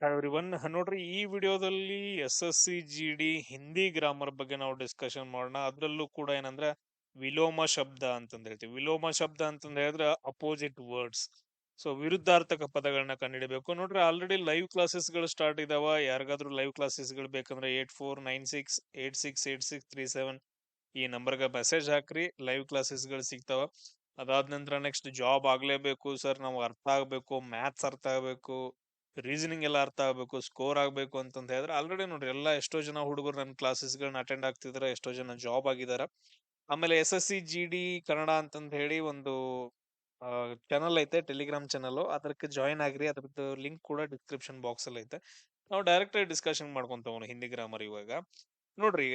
Everyone ನೋಡ್ರಿ ಈ ವಿಡಿಯೋದಲ್ಲಿ SSC GD ಹಿಂದಿ ಗ್ರಾಮರ್ ಬಗ್ಗೆ ನಾವು ಡಿಸ್ಕಷನ್ ಮಾಡೋಣ. ಅದ್ರಲ್ಲೂ ಕೂಡ ಏನಂದ್ರೆ ವಿಲೋಮ ಶಬ್ದ ಅಂತಂದ್ ಹೇಳ್ತೀವಿ. ವಿಲೋಮ ಶಬ್ದ ಅಂತಂದ್ ಹೇಳಿದ್ರೆ ಅಪೋಸಿಟ್ ವರ್ಡ್ಸ್. ಸೊ ವಿರುದ್ಧಾರ್ಥಕ ಪದಗಳನ್ನ ಕಂಡುಹಿಡಬೇಕು. ನೋಡ್ರಿ ಆಲ್ರೆಡಿ ಲೈವ್ ಕ್ಲಾಸಸ್ ಗಳು ಸ್ಟಾರ್ಟ್ ಇದಾವ. ಯಾರಿಗಾದ್ರೂ ಲೈವ್ ಕ್ಲಾಸಸ್ ಗಳು ಬೇಕಂದ್ರೆ 8496868637 ಈ ನಂಬರ್ಗೆ ಮೆಸೇಜ್ ಹಾಕ್ರಿ. ಲೈವ್ ಕ್ಲಾಸಸ್ ಗಳು ಸಿಗ್ತಾವ. ಅದಾದ ನಂತರ ನೆಕ್ಸ್ಟ್ ಜಾಬ್ ಆಗ್ಲೇಬೇಕು ಸರ್, ನಾವು ಅರ್ಥ ಆಗ್ಬೇಕು, ಮ್ಯಾಥ್ಸ್ ಅರ್ಥ ಆಗ್ಬೇಕು, ರೀಸನಿಂಗ್ ಎಲ್ಲ ಅರ್ಥ ಆಗ್ಬೇಕು, ಸ್ಕೋರ್ ಆಗ್ಬೇಕು ಅಂತಂತ ಹೇಳಿದ್ರೆ ಆಲ್ರೆಡಿ ನೋಡ್ರಿ ಎಲ್ಲ ಎಷ್ಟೋ ಜನ ಹುಡುಗರು ನನ್ನ ಕ್ಲಾಸಸ್ಗಳನ್ನ ಅಟೆಂಡ್ ಆಗ್ತಿದಾರೆ, ಎಷ್ಟೋ ಜನ ಜಾಬ್ ಆಗಿದಾರ. ಆಮೇಲೆ SSC GD ಕನ್ನಡ ಅಂತಂತ ಹೇಳಿ ಒಂದು ಚಾನಲ್ ಐತೆ, ಟೆಲಿಗ್ರಾಮ್ ಚಾನಲ್. ಅದಕ್ಕೆ ಜಾಯಿನ್ ಆಗ್ರಿ. ಅದ್ರದ್ದು ಲಿಂಕ್ ಕೂಡ ಡಿಸ್ಕ್ರಿಪ್ಷನ್ ಬಾಕ್ಸ್ ಅಲ್ಲಿ ಐತೆ. ನಾವು ಡೈರೆಕ್ಟ್ ಆಗಿ ಡಿಸ್ಕಷನ್ ಮಾಡ್ಕೊಂತ ಹೋಗೋಣ ಹಿಂದಿ ಗ್ರಾಮರ್ ಇವಾಗ. ನೋಡ್ರಿ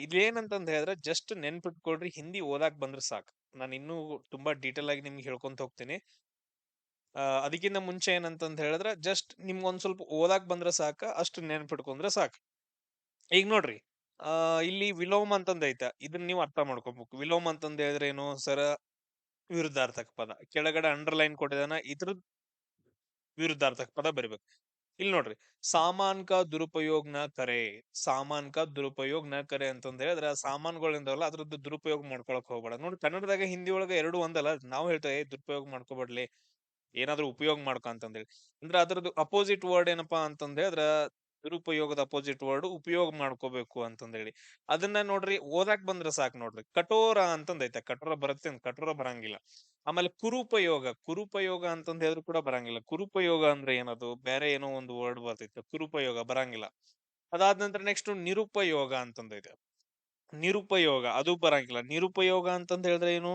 ಇದೇನಂತಂದ್ ಹೇಳಿದ್ರೆ ಜಸ್ಟ್ ನೆನ್ಪಿಟ್ಕೊಳ್ರಿ, ಹಿಂದಿ ಓದಾಕ್ ಬಂದ್ರೆ ಸಾಕು. ನಾನು ಇನ್ನೂ ತುಂಬಾ ಡೀಟೇಲ್ ಆಗಿ ನಿಮ್ಗೆ ಹೇಳ್ಕೊಂತ ಹೋಗ್ತೀನಿ. ಅದಕ್ಕಿಂತ ಮುಂಚೆ ಏನಂತಂದ್ ಹೇಳಿದ್ರೆ ಜಸ್ಟ್ ನಿಮ್ಗೆ ಒಂದ್ ಸ್ವಲ್ಪ ಓದಾಕ್ ಬಂದ್ರೆ ಸಾಕ, ಅಷ್ಟು ನೆನ್ಪಿಟ್ಕೊಂಡ್ರೆ ಸಾಕು. ಈಗ ನೋಡ್ರಿ ಇಲ್ಲಿ ವಿಲೋಮ ಅಂತಂದ್ ಐತೆ, ಇದನ್ನ ನೀವು ಅರ್ಥ ಮಾಡ್ಕೋಬೇಕು. ವಿಲೋಮ ಅಂತಂದ್ ಹೇಳಿದ್ರೆ ಏನು ಸರ? ವಿರುದ್ಧಾರ್ಥಕ ಪದ. ಕೆಳಗಡೆ ಅಂಡರ್ಲೈನ್ ಕೊಟ್ಟಿದಾನ, ಇದ್ರ ವಿರುದ್ಧಾರ್ಥಕ ಪದ ಬರಿಬೇಕು. ಇಲ್ಲಿ ನೋಡ್ರಿ, ಸಾಮಾನ್ ಕಾ ದುರುಪಯೋಗ ನ ಕರೆ. ಸಾಮಾನ್ ಕಾ ದುರುಪಯೋಗ ನ ಕರೆ ಅಂತಂದ್ ಹೇಳಿದ್ರೆ ಸಾಮಾನುಗಳಿಂದಲ್ಲ ಅದ್ರದ್ದು ದುರುಪಯೋಗ ಮಾಡ್ಕೊಳಕ್ ಹೋಗ್ಬೇಡ. ನೋಡಿ ಕನ್ನಡದಾಗ ಹಿಂದಿ ಒಳಗ ಎರಡು ಒಂದಲ್ಲ. ನಾವು ಹೇಳ್ತೇವೆ ದುರುಪಯೋಗ ಮಾಡ್ಕೋಬೇಡ್ಲಿ, ಏನಾದ್ರೂ ಉಪಯೋಗ ಮಾಡ್ಕೊ ಅಂತಂದೇಳಿ. ಅಂದ್ರೆ ಅದ್ರದ್ದು ಅಪೋಸಿಟ್ ವರ್ಡ್ ಏನಪ್ಪಾ ಅಂತಂದ್ ಹೇಳಿದ್ರ ದುರುಪಯೋಗದ ಅಪೋಸಿಟ್ ವರ್ಡ್ ಉಪಯೋಗ ಮಾಡ್ಕೋಬೇಕು ಅಂತಂದೇಳಿ. ಅದನ್ನ ನೋಡ್ರಿ ಓದಾಕ್ ಬಂದ್ರೆ ಸಾಕು. ನೋಡ್ರಿ ಕಠೋರ ಅಂತಂದೈತೆ, ಕಠೋರ ಬರುತ್ತೆ, ಕಠೋರ ಬರಂಗಿಲ್ಲ. ಆಮೇಲೆ ಕುರುಪಯೋಗ, ಕುರುಪಯೋಗ ಅಂತಂದ್ ಹೇಳಿದ್ರು ಕೂಡ ಬರಂಗಿಲ್ಲ. ಕುರುಪಯೋಗ ಅಂದ್ರೆ ಏನದು? ಬೇರೆ ಏನೋ ಒಂದು ವರ್ಡ್ ಬರ್ತೈತೆ, ಕುರುಪಯೋಗ ಬರಂಗಿಲ್ಲ. ಅದಾದ ನಂತರ ನೆಕ್ಸ್ಟ್ ನಿರುಪಯೋಗ ಅಂತಂದೈತೆ. ನಿರುಪಯೋಗ ಅದು ಬರಂಗಿಲ್ಲ. ನಿರುಪಯೋಗ ಅಂತಂದ್ ಹೇಳಿದ್ರೆ ಏನು?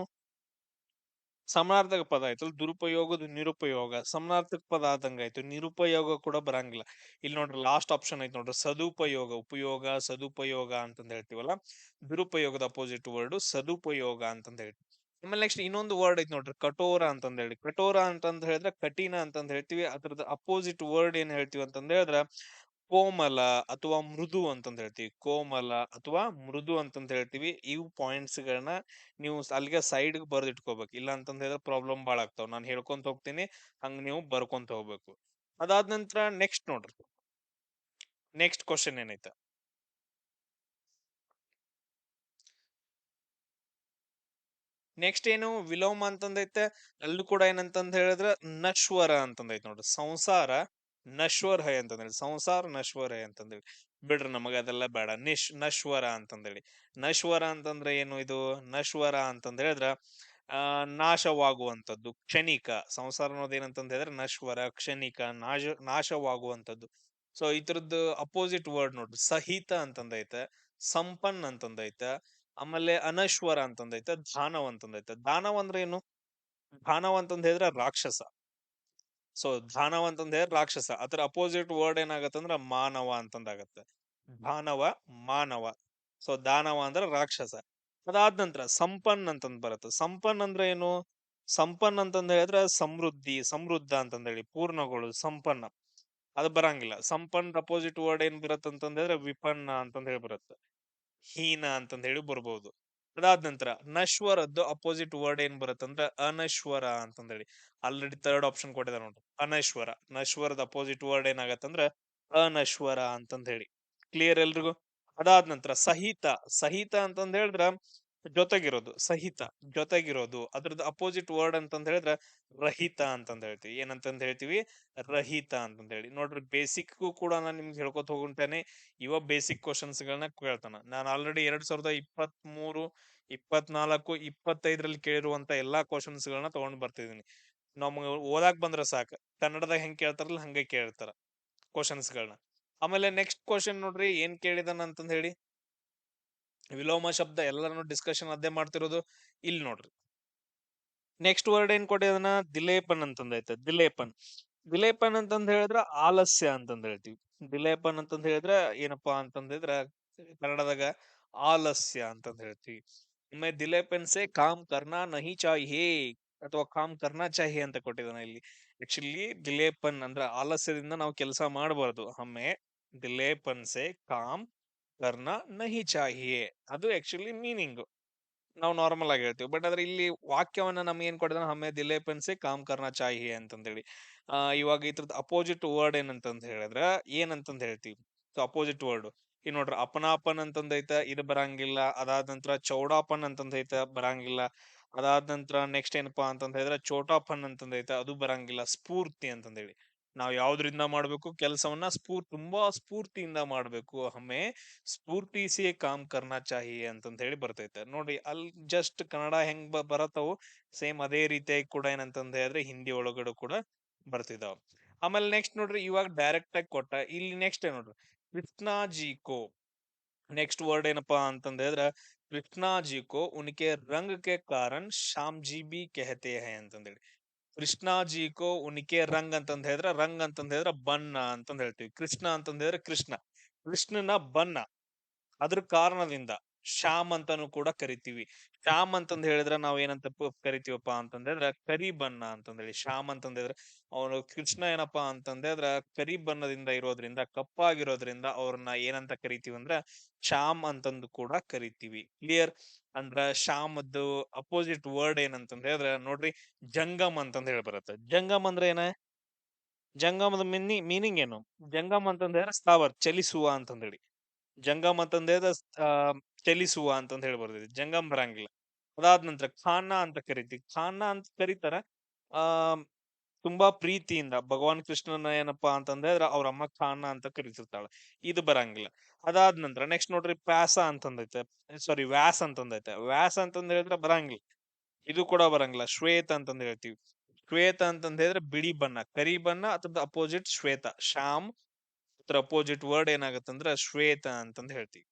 ಸಮಾನಾರ್ಥಕ ಪದ ಆಯ್ತು. ದುರುಪಯೋಗದ ನಿರುಪಯೋಗ ಸಮಾನಾರ್ಥಕ ಪದ ಆದಂಗ ಆಯ್ತು. ನಿರುಪಯೋಗ ಕೂಡ ಬರಂಗಿಲ್ಲ. ಇಲ್ಲಿ ನೋಡ್ರಿ ಲಾಸ್ಟ್ ಆಪ್ಷನ್ ಐತಿ ನೋಡ್ರಿ, ಸದುಪಯೋಗ. ಉಪಯೋಗ ಸದುಪಯೋಗ ಅಂತಂದ್ ಹೇಳ್ತೀವಲ್ಲ, ದುರುಪಯೋಗದ ಅಪೋಸಿಟ್ ವರ್ಡ್ ಸದುಪಯೋಗ ಅಂತಂದ್ ಹೇಳ್ತೀವಿ. ಆಮೇಲೆ ನೆಕ್ಸ್ಟ್ ಇನ್ನೊಂದು ವರ್ಡ್ ಐತಿ ನೋಡ್ರಿ, ಕಠೋರ ಅಂತಂದ್ ಹೇಳಿ. ಕಠೋರ ಅಂತಂದ್ ಹೇಳಿದ್ರೆ ಕಠಿಣ ಅಂತಂದ್ ಹೇಳ್ತೀವಿ. ಅದ್ರದ್ದು ಅಪೋಸಿಟ್ ವರ್ಡ್ ಏನ್ ಹೇಳ್ತೀವಿ ಅಂತಂದ್ ಹೇಳಿದ್ರೆ ಕೋಮಲ ಅಥವಾ ಮೃದು ಅಂತಂದ್ ಹೇಳ್ತೀವಿ. ಕೋಮಲ ಅಥವಾ ಮೃದು ಅಂತಂದ್ ಹೇಳ್ತೀವಿ. ಇವು ಪಾಯಿಂಟ್ಸ್ ಗಳನ್ನ ನೀವು ಅಲ್ಲಿಗೆ ಸೈಡ್ ಬರ್ದಿಟ್ಕೋಬೇಕು. ಇಲ್ಲ ಅಂತಂದ್ ಹೇಳಿದ್ರೆ ಪ್ರಾಬ್ಲಮ್ ಬಾಳ ಆಗ್ತಾವ. ನಾನು ಹೇಳ್ಕೊಂತ ಹೋಗ್ತೀನಿ, ಹಂಗ ನೀವು ಬರ್ಕೊಂತ ಹೋಗ್ಬೇಕು. ಅದಾದ ನಂತರ ನೆಕ್ಸ್ಟ್ ನೋಡ್ರಿ, ನೆಕ್ಸ್ಟ್ ಕ್ವಶನ್ ಏನೈತೆ, ನೆಕ್ಸ್ಟ್ ಏನು ವಿಲೋಮ ಅಂತಂದೈತೆ. ಅಲ್ಲೂ ಕೂಡ ಏನಂತಂದ್ ಹೇಳಿದ್ರೆ ನಶ್ವರ ಅಂತಂದೈತೆ ನೋಡ್ರಿ. ಸಂಸಾರ ನಶ್ವರ್ ಹೈ ಅಂತಂದೇಳಿ, ಸಂಸಾರ ನಶ್ವರ್ ಹೈ ಅಂತಂದೇಳಿ. ಬಿಡ್ರಿ ನಮಗ ಅದೆಲ್ಲ ಬೇಡ. ನಶ್ವರ ಅಂತಂದೇಳಿ. ನಶ್ವರ ಅಂತಂದ್ರೆ ಏನು? ಇದು ನಶ್ವರ ಅಂತಂದ್ ಹೇಳಿದ್ರ ನಾಶವಾಗುವಂಥದ್ದು, ಕ್ಷಣಿಕ. ಸಂಸಾರ ಅನ್ನೋದು ಏನಂತಂದ್ ಹೇಳಿದ್ರೆ ನಶ್ವರ, ಕ್ಷಣಿಕ, ನಾಶವಾಗುವಂಥದ್ದು. ಸೊ ಇದ್ರದ್ದು ಅಪೋಸಿಟ್ ವರ್ಡ್ ನೋಡ್ರಿ, ಸಹಿತ ಅಂತಂದೈತೆ, ಸಂಪನ್ ಅಂತಂದೈತೆ, ಆಮೇಲೆ ಅನಶ್ವರ ಅಂತಂದೈತೆ, ದಾನವ್ ಅಂತಂದೈತೆ. ದಾನವ್ ಅಂದ್ರೆ ಏನು? ದಾನವ್ ಅಂತಂದ್ ಹೇಳಿದ್ರೆ ರಾಕ್ಷಸ. ಸೊ ದಾನವ ಅಂತಂದ್ ಹೇಳಿದ್ರೆ ರಾಕ್ಷಸ. ಅದ್ರ ಅಪೋಸಿಟ್ ವರ್ಡ್ ಏನಾಗತ್ತಂದ್ರ ಮಾನವ ಅಂತಂದಾಗತ್ತೆ. ದಾನವ, ಮಾನವ. ಸೊ ದಾನವ ಅಂದ್ರೆ ರಾಕ್ಷಸ. ಅದಾದ ನಂತರ ಸಂಪನ್ ಅಂತಂದ್ ಬರುತ್ತೆ. ಸಂಪನ್ ಅಂದ್ರೆ ಏನು? ಸಂಪನ್ ಅಂತಂದ್ ಹೇಳಿದ್ರೆ ಸಮೃದ್ಧಿ, ಸಮೃದ್ಧ ಅಂತಂದ್ ಹೇಳಿ, ಪೂರ್ಣಗಳು, ಸಂಪನ್ನ. ಅದು ಬರಂಗಿಲ್ಲ. ಸಂಪನ್ ಅಪೋಸಿಟ್ ವರ್ಡ್ ಏನ್ ಬರುತ್ತೆ ಅಂತಂದ್ ಹೇಳಿದ್ರೆ ವಿಪನ್ನ ಅಂತಂದ್ ಹೇಳಿ ಬರುತ್ತೆ. ಹೀನ ಅಂತಂದ್ ಹೇಳಿ ಬರ್ಬೋದು. ಅದಾದ ನಂತರ ನಶ್ವರದ್ದು ಅಪೋಸಿಟ್ ವರ್ಡ್ ಏನ್ ಬರುತ್ತಂದ್ರ ಅನಶ್ವರ ಅಂತಂದ್ ಹೇಳಿ. ಆಲ್ರೆಡಿ ಥರ್ಡ್ ಆಪ್ಷನ್ ಕೊಟ್ಟಿದ್ದಾರೆ ನೋಡ್ರಿ, ಅನಶ್ವರ. ನಶ್ವರದ ಅಪೋಸಿಟ್ ವರ್ಡ್ ಏನಾಗತ್ತಂದ್ರ ಅನಶ್ವರ ಅಂತಂದ್ ಹೇಳಿ. ಕ್ಲಿಯರ್ ಎಲ್ರಿಗೂ? ಅದಾದ ನಂತರ ಸಹಿತ. ಸಹಿತ ಅಂತಂದ್ ಹೇಳಿದ್ರ ಜೊತೆಗಿರೋದು, ಸಹಿತ ಜೊತೆಗಿರೋದು. ಅದ್ರದ್ದು ಅಪೋಸಿಟ್ ವರ್ಡ್ ಅಂತಂದ್ ಹೇಳಿದ್ರ ರಹಿತ ಅಂತಂದ್ ಹೇಳ್ತೀವಿ. ಏನಂತಂದ್ ಹೇಳ್ತೀವಿ? ರಹಿತ ಅಂತಂದ್ ಹೇಳಿ. ನೋಡ್ರಿ ಬೇಸಿಕ್ ಕೂಡ ನಾನು ನಿಮ್ಗೆ ಹೇಳ್ಕೊತ ಹೋಗುಂಟೇನೆ. ಇವ ಬೇಸಿಕ್ ಕ್ವಶನ್ಸ್ ಗಳನ್ನ ಕೇಳ್ತಾನ. ನಾನು ಆಲ್ರೆಡಿ 2023, 24, 25ರಲ್ಲಿ ಕೇಳಿರುವಂತ ಎಲ್ಲಾ ಕ್ವಶನ್ಸ್ ಗಳನ್ನ ತಗೊಂಡ್ ಬರ್ತಿದೀನಿ. ನಮ್ಗೆ ಓದಾಕ್ ಬಂದ್ರ ಸಾಕ. ಕನ್ನಡದಾಗ ಹೆಂಗ್ ಕೇಳ್ತಾರಲ್ಲ ಹಂಗೆ ಕೇಳ್ತಾರ ಕ್ವಶನ್ಸ್ ಗಳನ್ನ. ಆಮೇಲೆ ನೆಕ್ಸ್ಟ್ ಕ್ವಶನ್ ನೋಡ್ರಿ, ಏನ್ ಕೇಳಿದಾನ ಅಂತಂದ್ ಹೇಳಿ. ವಿಲೋಮ ಶಬ್ದ ಎಲ್ಲಾನು ಡಿಸ್ಕಷನ್ ಅದೇ ಮಾಡ್ತಿರೋದು. ಇಲ್ಲಿ ನೋಡ್ರಿ ನೆಕ್ಸ್ಟ್ ವರ್ಡ್ ಏನ್ ಕೊಟ್ಟಿದಾನ? ದಿಲೇಪನ್ ಅಂತಂದೈತೆ. ದಿಲೇಪನ್. ದಿಲೇಪನ್ ಅಂತಂದ್ ಹೇಳಿದ್ರ ಆಲಸ್ಯ ಅಂತಂದ್ ಹೇಳ್ತೀವಿ. ದಿಲೇಪನ್ ಅಂತಂದ್ ಹೇಳಿದ್ರ ಏನಪ್ಪಾ ಅಂತಂದಿದ್ರ ಕನ್ನಡದಾಗ ಆಲಸ್ಯ ಅಂತಂದ್ ಹೇಳ್ತೀವಿ. ಒಮ್ಮೆ ದಿಲೇಪನ್ ಸೆ ಕಾಮ್ ಕರ್ನಾ ನಹಿ ಚಾಹಿಯೇ ಅಥವಾ ಕಾಮ್ ಕರ್ನಾ ಚಾಹಿಯೇ ಅಂತ ಕೊಟ್ಟಿದಾನ ಇಲ್ಲಿ. ಆಕ್ಚುಲಿ ದಿಲೇಪನ್ ಅಂದ್ರ ಆಲಸ್ಯದಿಂದ ನಾವು ಕೆಲಸ ಮಾಡಬಾರ್ದು. ಒಮ್ಮೆ ದಿಲೇಪನ್ ಸೆ ಕಾಮ್ ಕರ್ನಾ ನಹಿ ಚಾಹಿಯೇ, ಅದು ಆಕ್ಚುಲಿ ಮೀನಿಂಗ್. ನಾವು ನಾರ್ಮಲ್ ಆಗಿ ಹೇಳ್ತೀವಿ. ಬಟ್ ಆದ್ರೆ ಇಲ್ಲಿ ವಾಕ್ಯವನ್ನ ನಮ್ಗೆ ಏನ್ ಕೊಟ್ಟಿದಾನೆ, ಹಮ್ಮೆ ದಿಲೆ ಪೆನ್ಸೆ ಕಾಮ್ ಕರ್ನಾ ಚಾಹಿಯೆ ಅಂತಂದೇಳಿ. ಇವಾಗ ಇದ್ರದ್ದು ಅಪೋಸಿಟ್ ವರ್ಡ್ ಏನಂತಂದ್ ಹೇಳಿದ್ರ ಏನಂತಂದ್ ಹೇಳ್ತೀವಿ. ಸೊ ಅಪೋಸಿಟ್ ವರ್ಡ್ ಈಗ ನೋಡ್ರಿ, ಅಪನಾಪನ್ ಅಂತಂದ್ ಐತ, ಇದು ಬರಂಗಿಲ್ಲ. ಅದಾದ ನಂತರ ಚೌಡಾಪನ್ ಅಂತಂದ್ ಐತ, ಬರಂಗಿಲ್ಲ. ಅದಾದ ನಂತರ ನೆಕ್ಸ್ಟ್ ಏನಪ್ಪಾ ಅಂತಂದ್ ಹೇಳಿದ್ರೆ ಚೋಟಾಪನ್ ಅಂತಂದ್ ಐತ, ಅದು ಬರಂಗಿಲ್ಲ. ಸ್ಫೂರ್ತಿ ಅಂತಂದೇಳಿ ನಾವ್ ಯಾವ್ದ್ರಿಂದ ಮಾಡ್ಬೇಕು ಕೆಲಸವನ್ನ, ತುಂಬಾ ಸ್ಫೂರ್ತಿಯಿಂದ ಮಾಡ್ಬೇಕು. ಹಮ್ಮೆ ಸ್ಫೂರ್ತಿ ಸೆ ಕಾಮ್ ಕರ್ನಾ ಚಾಹಿಯೆ ಅಂತಂತ ಹೇಳಿ ಬರ್ತೈತೆ ನೋಡಿ. ಅಲ್ಲಿ ಜಸ್ಟ್ ಕನ್ನಡ ಹೆಂಗ್ ಬರತ್ತವು, ಸೇಮ್ ಅದೇ ರೀತಿಯಾಗಿ ಕೂಡ ಏನಂತಂದ ಹೇಳಿದ್ರೆ ಹಿಂದಿ ಒಳಗಡೆ ಕೂಡ ಬರ್ತಿದಾವ್. ಆಮೇಲೆ ನೆಕ್ಸ್ಟ್ ನೋಡ್ರಿ, ಇವಾಗ ಡೈರೆಕ್ಟ್ ಆಗಿ ಕೊಟ್ಟ ಇಲ್ಲಿ ನೆಕ್ಸ್ಟ್ ಏನ್ ನೋಡ್ರಿ, ಕೃಷ್ಣಾ ಜಿ ಕೋ. ನೆಕ್ಸ್ಟ್ ವರ್ಡ್ ಏನಪ್ಪಾ ಅಂತಂದ ಹೇಳಿದ್ರೆ, ಕೃಷ್ಣಾ ಜಿ ಕೋ ಉನ್ಕೆ ರಂಗ್ ಕೆ ಕಾರಣ ಶ್ಯಾಮ್ ಜಿ ಬಿ ಕೆಹತೆ ಹೈ ಅಂತಂದೇಳಿ. ಕೃಷ್ಣಾ ಜಿ ಕೋ ಉನ್ಕೆ ರಂಗ್ ಅಂತಂದ್ ಹೇಳಿದ್ರೆ, ರಂಗ್ ಅಂತಂದ್ ಹೇಳಿದ್ರೆ ಬಣ್ಣ ಅಂತಂದ್ ಹೇಳ್ತೀವಿ. ಕೃಷ್ಣ ಅಂತಂದ್ ಹೇಳಿದ್ರೆ ಕೃಷ್ಣ, ಕೃಷ್ಣನ ಬಣ್ಣ, ಅದ್ರ ಕಾರಣದಿಂದ ಶ್ಯಾಮ್ ಅಂತಾನು ಕೂಡ ಕರಿತೀವಿ. ಶ್ಯಾಮ್ ಅಂತಂದ್ ಹೇಳಿದ್ರೆ ನಾವ್ ಏನಂತ ಕರಿತೀವಪ್ಪ ಅಂತಂದ್ರೆ ಕರಿ ಬಣ್ಣ ಅಂತಂದೇಳಿ. ಶ್ಯಾಮ್ ಅಂತಂದ್ರೆ ಅವನು ಕೃಷ್ಣ ಏನಪ್ಪಾ ಅಂತಂದ್ರೆ ಕರಿ ಬಣ್ಣದಿಂದ ಇರೋದ್ರಿಂದ, ಕಪ್ಪಾಗಿರೋದ್ರಿಂದ ಅವ್ರನ್ನ ಏನಂತ ಕರಿತೀವಿ ಅಂದ್ರ ಶ್ಯಾಮ್ ಅಂತಂದು ಕೂಡ ಕರಿತೀವಿ. ಕ್ಲಿಯರ್? ಅಂದ್ರ ಶ್ಯಾಮದ್ದು ಅಪೋಸಿಟ್ ವರ್ಡ್ ಏನಂತಂದ ಹೇಳಿದ್ರೆ ನೋಡ್ರಿ, ಜಂಗಮ್ ಅಂತಂದ ಹೇಳಿ ಬರುತ್ತೆ. ಜಂಗಮ್ ಅಂದ್ರೆ ಏನ? ಜಂಗಮದ ಮೀನಿಂಗ್ ಏನು? ಜಂಗಮ್ ಅಂತಂದ ಹೇಳಿದ್ರೆ ಸ್ಥಾವರ್, ಚಲಿಸುವ ಅಂತಂದೇಳಿ. ಜಂಗಮ್ ಅಂತಂದ್ರೆ ಆ ಚಲಿಸುವ ಅಂತಂದ ಹೇಳಿ ಬರ್ತೈತಿ, ಜಂಗಮ್ ಬರಂಗಿಲ್ಲ. ಅದಾದ ನಂತರ ಖಾನ ಅಂತ ಕರಿತೀವಿ. ಖಾನ ಅಂತ ಕರೀತಾರ ಆ ತುಂಬಾ ಪ್ರೀತಿಯಿಂದ. ಭಗವಾನ್ ಕೃಷ್ಣನ ಏನಪ್ಪಾ ಅಂತಂದ್ರೆ ಅವ್ರ ಅಮ್ಮ ಖಾನ ಅಂತ ಕರಿತಿರ್ತಾಳ, ಇದು ಬರಂಗಿಲ್ಲ. ಅದಾದ ನಂತರ ನೆಕ್ಸ್ಟ್ ನೋಡ್ರಿ, ಪ್ಯಾಸ ಅಂತಂದೈತೆ, ಸಾರಿ ವ್ಯಾಸ್ ಅಂತಂದೈತೆ. ವ್ಯಾಸ್ ಅಂತಂದ ಹೇಳಿದ್ರೆ ಬರಂಗಿಲ್ಲ, ಇದು ಕೂಡ ಬರಂಗಿಲ್ಲ. ಶ್ವೇತ ಅಂತಂದ ಹೇಳ್ತೀವಿ. ಶ್ವೇತ ಅಂತಂದ ಹೇಳಿದ್ರೆ ಬಿಳಿ ಬಣ್ಣ, ಕರಿ ಬಣ್ಣ. ಅದ್ರದ್ದು ಅಪೋಸಿಟ್ ಶ್ವೇತ, ಶ್ಯಾಮ್. ಅದ್ರ ಅಪೋಸಿಟ್ ವರ್ಡ್ ಏನಾಗತ್ತಂದ್ರ ಶ್ವೇತ ಅಂತಂದ ಹೇಳ್ತೀವಿ.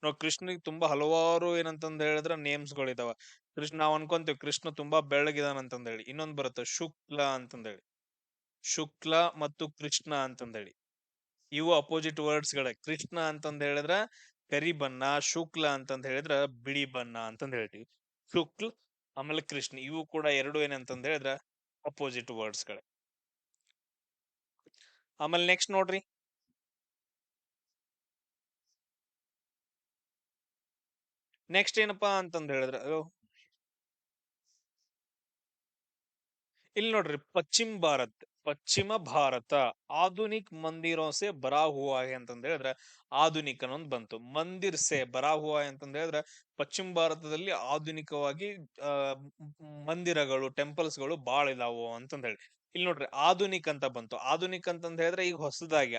ನಾವು ಕೃಷ್ಣನಿಗೆ ತುಂಬಾ ಹಲವಾರು ಏನಂತಂದ್ ಹೇಳಿದ್ರೆ ನೇಮ್ಸ್ ಗಳಿದಾವ. ಕೃಷ್ಣ ನಾವ್ ಅನ್ಕೊಂತೀವಿ ಕೃಷ್ಣ ತುಂಬಾ ಬೆಳ್ಳಗಿದಾನ ಅಂತಂದ್ ಹೇಳಿ. ಇನ್ನೊಂದ್ ಬರುತ್ತೆ ಶುಕ್ಲ ಅಂತಂದ್ ಹೇಳಿ. ಶುಕ್ಲ ಮತ್ತು ಕೃಷ್ಣ ಅಂತಂದ್ ಹೇಳಿ, ಇವು ಅಪೋಸಿಟ್ ವರ್ಡ್ಸ್ ಗಳೇ. ಕೃಷ್ಣ ಅಂತಂದ್ ಹೇಳಿದ್ರ ಕರಿ ಬಣ್ಣ, ಶುಕ್ಲ ಅಂತಂದ್ ಹೇಳಿದ್ರ ಬಿಳಿ ಬಣ್ಣ ಅಂತಂದ್ ಹೇಳ್ತೀವಿ. ಶುಕ್ಲ್ ಆಮೇಲೆ ಕೃಷ್ಣ, ಇವು ಕೂಡ ಎರಡು ಏನಂತಂದ್ ಹೇಳಿದ್ರ ಅಪೋಸಿಟ್ ವರ್ಡ್ಸ್ ಗಳೇ. ಆಮೇಲೆ ನೆಕ್ಸ್ಟ್ ನೋಡ್ರಿ, ನೆಕ್ಸ್ಟ್ ಏನಪ್ಪಾ ಅಂತಂದ್ ಹೇಳಿದ್ರ ಇಲ್ಲಿ ನೋಡ್ರಿ, ಪಶ್ಚಿಮ ಭಾರತ ಆಧುನಿಕ್ ಮಂದಿರೋ ಸೆ ಬರಾ ಹುವಾ ಹೈ ಅಂತಂದ ಹೇಳಿದ್ರೆ, ಆಧುನಿಕ ಅನ್ನೊಂದ್ ಬಂತು. ಮಂದಿರ್ ಸೆ ಬರಾ ಹುವಾ ಹೈ ಅಂತಂದ ಹೇಳಿದ್ರೆ ಪಶ್ಚಿಮ ಭಾರತದಲ್ಲಿ ಆಧುನಿಕವಾಗಿ ಆ ಮಂದಿರಗಳು, ಟೆಂಪಲ್ಸ್ ಗಳು ಬಾಳ ಇದಾವು ಅಂತಂದ ಹೇಳಿ. ಇಲ್ಲಿ ನೋಡ್ರಿ, ಆಧುನಿಕ್ ಅಂತ ಬಂತು. ಆಧುನಿಕ್ ಅಂತಂದ ಹೇಳಿದ್ರೆ ಈಗ ಹೊಸದಾಗಿ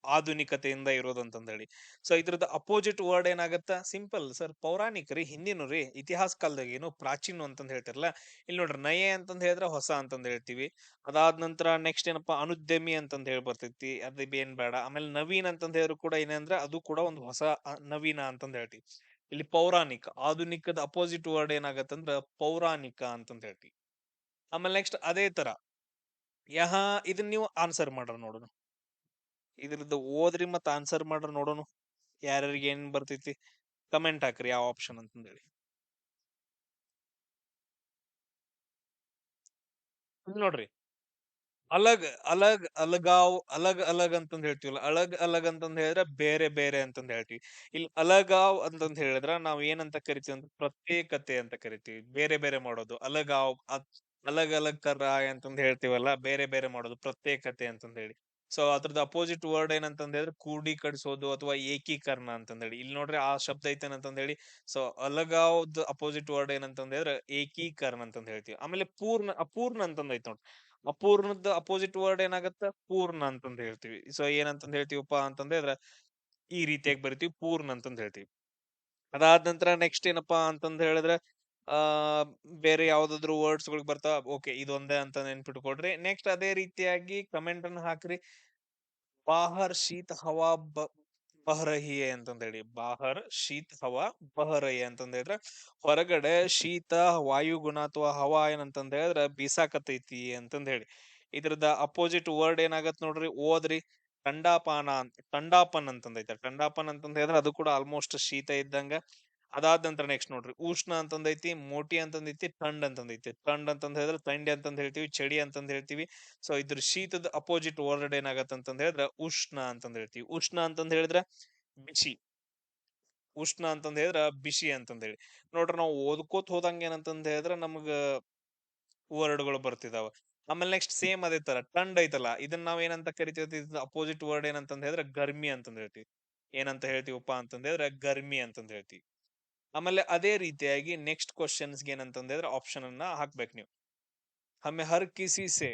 ಆಧುನಿಕತೆಯಿಂದ ಇರೋದು ಅಂತಂದ ಹೇಳಿ. ಸೊ ಇದ್ರದ್ದು ಅಪೋಸಿಟ್ ವರ್ಡ್ ಏನಾಗತ್ತ? ಸಿಂಪಲ್ ಸರ್, ಪೌರಾಣಿಕ ರೀ, ಹಿಂದಿನ ರೀ, ಇತಿಹಾಸ ಕಾಲದಾಗ ಏನು ಪ್ರಾಚೀನ ಅಂತಂದ ಹೇಳ್ತಿರಲ್ಲ. ಇಲ್ಲಿ ನೋಡ್ರಿ, ನಯೆ ಅಂತಂದ ಹೇಳಿದ್ರೆ ಹೊಸ ಅಂತಂದ ಹೇಳ್ತೀವಿ. ಅದಾದ ನಂತರ ನೆಕ್ಸ್ಟ್ ಏನಪ್ಪಾ, ಅನುದ್ಯಮಿ ಅಂತಂದ ಹೇಳಿ ಬರ್ತೈತಿ, ಅದ್ ಏನ್ ಬೇಡ. ಆಮೇಲೆ ನವೀನ್ ಅಂತಂದ ಹೇಳಿದ್ರು ಕೂಡ ಏನಂದ್ರೆ ಅದು ಕೂಡ ಒಂದು ಹೊಸ ನವೀನ ಅಂತಂದ ಹೇಳ್ತೀವಿ. ಇಲ್ಲಿ ಪೌರಾಣಿಕ, ಆಧುನಿಕದ ಅಪೋಸಿಟ್ ವರ್ಡ್ ಏನಾಗತ್ತಂದ್ರ ಪೌರಾಣಿಕ ಅಂತಂದ ಹೇಳ್ತೀವಿ. ಆಮೇಲೆ ನೆಕ್ಸ್ಟ್ ಅದೇ ತರ ಯಹ, ಇದನ್ನ ನೀವು ಆನ್ಸರ್ ಮಾಡ್ರ ನೋಡೋಣ. ಇದ್ರದ್ದು ಓದ್ರಿ ಮತ್ತ ಆನ್ಸರ್ ಮಾಡ್ರ ನೋಡೋಣ, ಯಾರ್ಯಾರಿಗೆ ಏನ್ ಬರ್ತೈತಿ. ಕಮೆಂಟ್ ಹಾಕ್ರಿ ಯಾವ ಆಪ್ಷನ್ ಅಂತಂದೇಳಿ. ಇಲ್ಲಿ ನೋಡ್ರಿ, ಅಲಗ್ ಅಲಗ್ ಅಲಗಾವ್, ಅಲಗ್ ಅಲಗ್ ಅಂತಂದ್ ಹೇಳ್ತೀವಲ್ಲ, ಅಲಗ್ ಅಲಗ್ ಅಂತಂದ್ ಹೇಳಿದ್ರೆ ಬೇರೆ ಬೇರೆ ಅಂತಂದ್ ಹೇಳ್ತೀವಿ. ಇಲ್ಲಿ ಅಲಗಾವ್ ಅಂತಂದ್ ಹೇಳಿದ್ರ ನಾವ್ ಏನಂತ ಕರಿತೀವಿ ಅಂತ, ಪ್ರತ್ಯೇಕತೆ ಅಂತ ಕರಿತೀವಿ. ಬೇರೆ ಬೇರೆ ಮಾಡೋದು ಅಲಗಾವ್, ಅಲಗ್ ಅಲಗ್ ಕರಾಯ್ ಅಂತಂದ್ ಹೇಳ್ತೀವಲ್ಲ, ಬೇರೆ ಬೇರೆ ಮಾಡೋದು ಪ್ರತ್ಯೇಕತೆ ಅಂತಂದ್ ಹೇಳಿ. ಸೊ ಅದ್ರದ್ದು ಅಪೋಸಿಟ್ ವರ್ಡ್ ಏನಂತಂದ್ ಹೇಳಿದ್ರೆ ಕ್ರೋಢೀಕರಿಸೋದು ಅಥವಾ ಏಕೀಕರಣ ಅಂತಂದ್ ಹೇಳಿ. ಇಲ್ಲಿ ನೋಡ್ರಿ ಆ ಶಬ್ದ ಐತೇನಂತಂದ್ ಹೇಳಿ. ಸೊ ಅಲಗಾವ್ದ್ ಅಪೋಸಿಟ್ ವರ್ಡ್ ಏನಂತಂದ್ ಹೇಳಿದ್ರೆ ಏಕೀಕರಣ ಅಂತಂದ್ ಹೇಳ್ತೀವಿ. ಆಮೇಲೆ ಅಪೂರ್ಣ ಅಂತಂದ್ ಐತ್ ನೋಡ್ರಿ. ಅಪೂರ್ಣದ ಅಪೋಸಿಟ್ ವರ್ಡ್ ಏನಾಗತ್ತ? ಪೂರ್ಣ ಅಂತಂದ್ ಹೇಳ್ತೀವಿ. ಸೊ ಏನಂತಂದ್ ಹೇಳ್ತೀವಪ್ಪಾ ಅಂತಂದ್ ಹೇಳಿದ್ರೆ ಈ ರೀತಿಯಾಗಿ ಬರಿತೀವಿ, ಪೂರ್ಣ ಅಂತಂದ್ ಹೇಳ್ತೀವಿ. ಅದಾದ ನಂತರ ನೆಕ್ಸ್ಟ್ ಏನಪ್ಪಾ ಅಂತಂದ್ ಹೇಳಿದ್ರೆ ಆ ಬೇರೆ ಯಾವ್ದಾದ್ರು ವರ್ಡ್ಸ್ ಗಳು ಬರ್ತಾವ. ಓಕೆ, ಇದೊಂದೇ ಅಂತ ನೆನ್ಪಿಟ್ಕೊಡ್ರಿ. ನೆಕ್ಸ್ಟ್ ಅದೇ ರೀತಿಯಾಗಿ ಕಮೆಂಟ್ ಅನ್ನು ಹಾಕ್ರಿ. ಬಾಹರ್ ಶೀತ್ ಹವಾ ಬಹ ರಹಿ ಹೈ ಅಂತಂದ ಹೇಳಿ. ಬಾಹರ್ ಶೀತ್ ಹವಾ ಬಹ ರಹಿ ಹೈ ಅಂತಂದ ಹೇಳಿದ್ರೆ ಹೊರಗಡೆ ಶೀತ ವಾಯುಗುಣ ಅಥವಾ ಹವಾ ಏನಂತಂದ ಹೇಳಿದ್ರೆ ಬೀಸಾಕತೈತಿ ಅಂತಂದ ಹೇಳಿ. ಇದ್ರದ ಅಪೋಸಿಟ್ ವರ್ಡ್ ಏನಾಗತ್ ನೋಡ್ರಿ, ಓದ್ರಿ. ಟಂಡಾಪಾನ ಅಂತ, ಟಂಡಾಪನ್ ಅಂತಂದೈತೆ. ಟಂಡಾಪನ್ ಅಂತಂದ ಹೇಳಿದ್ರೆ ಅದು ಕೂಡ ಆಲ್ಮೋಸ್ಟ್ ಶೀತ ಇದ್ದಂಗ. ಅದಾದ ನಂತರ ನೆಕ್ಸ್ಟ್ ನೋಡ್ರಿ, ಉಷ್ಣ ಅಂತಂದೈತಿ, ಮೋಟಿ ಅಂತಂದೈತಿ, ಥಂಡ್ ಅಂತಂದೈತಿ. ಥಂಡ್ ಅಂತಂದ ಹೇಳಿದ್ರೆ ಥಂಡಿ ಅಂತಂದ ಹೇಳ್ತೀವಿ, ಚಳಿ ಅಂತಂದ ಹೇಳ್ತೀವಿ. ಸೊ ಇದ್ರ ಶೀತದ ಅಪೋಸಿಟ್ ವರ್ಡ್ ಏನಾಗತ್ತ ಅಂತಂದ ಹೇಳಿದ್ರೆ ಉಷ್ಣ ಅಂತಂದ ಹೇಳ್ತೀವಿ. ಉಷ್ಣ ಅಂತಂದ ಹೇಳಿದ್ರೆ ಬಿಸಿ. ಉಷ್ಣ ಅಂತಂದ್ ಹೇಳಿದ್ರ ಬಿಸಿ ಅಂತಂದ್ ಹೇಳಿ. ನೋಡ್ರಿ ನಾವು ಓದ್ಕೋತ ಹೋದಂಗ ಏನಂತಂದ್ ಹೇಳಿದ್ರ ನಮ್ಗ ವರ್ಡ್ಗಳು ಬರ್ತಿದಾವ. ಆಮೇಲೆ ನೆಕ್ಸ್ಟ್ ಸೇಮ್ ಅದೇ ತರ ಟಂಡ್ ಐತಲ್ಲ, ಇದನ್ನ ನಾವ್ ಏನಂತ ಕರಿತೀವಿ, ಅಪೋಸಿಟ್ ವರ್ಡ್ ಏನಂತಂದ್ ಹೇಳಿದ್ರೆ ಗರ್ಮಿ ಅಂತಂದ್ ಹೇಳ್ತೀವಿ. ಏನಂತ ಹೇಳ್ತೀವಪ್ಪ ಅಂತಂದ್ ಹೇಳಿದ್ರೆ ಗರ್ಮಿ ಅಂತಂದ್ ಹೇಳ್ತೀವಿ. ಆಮೇಲೆ ಅದೇ ರೀತಿಯಾಗಿ ನೆಕ್ಸ್ಟ್ ಕ್ವಶನ್ಸ್ಗೆ ಏನಂತಂದ್ ಹೇಳಿದ್ರೆ ಆಪ್ಷನ್ ಅನ್ನ ಹಾಕ್ಬೇಕು ನೀವು. ಹಮೆ ಹರ್ ಕಿಸಿ ಸೆ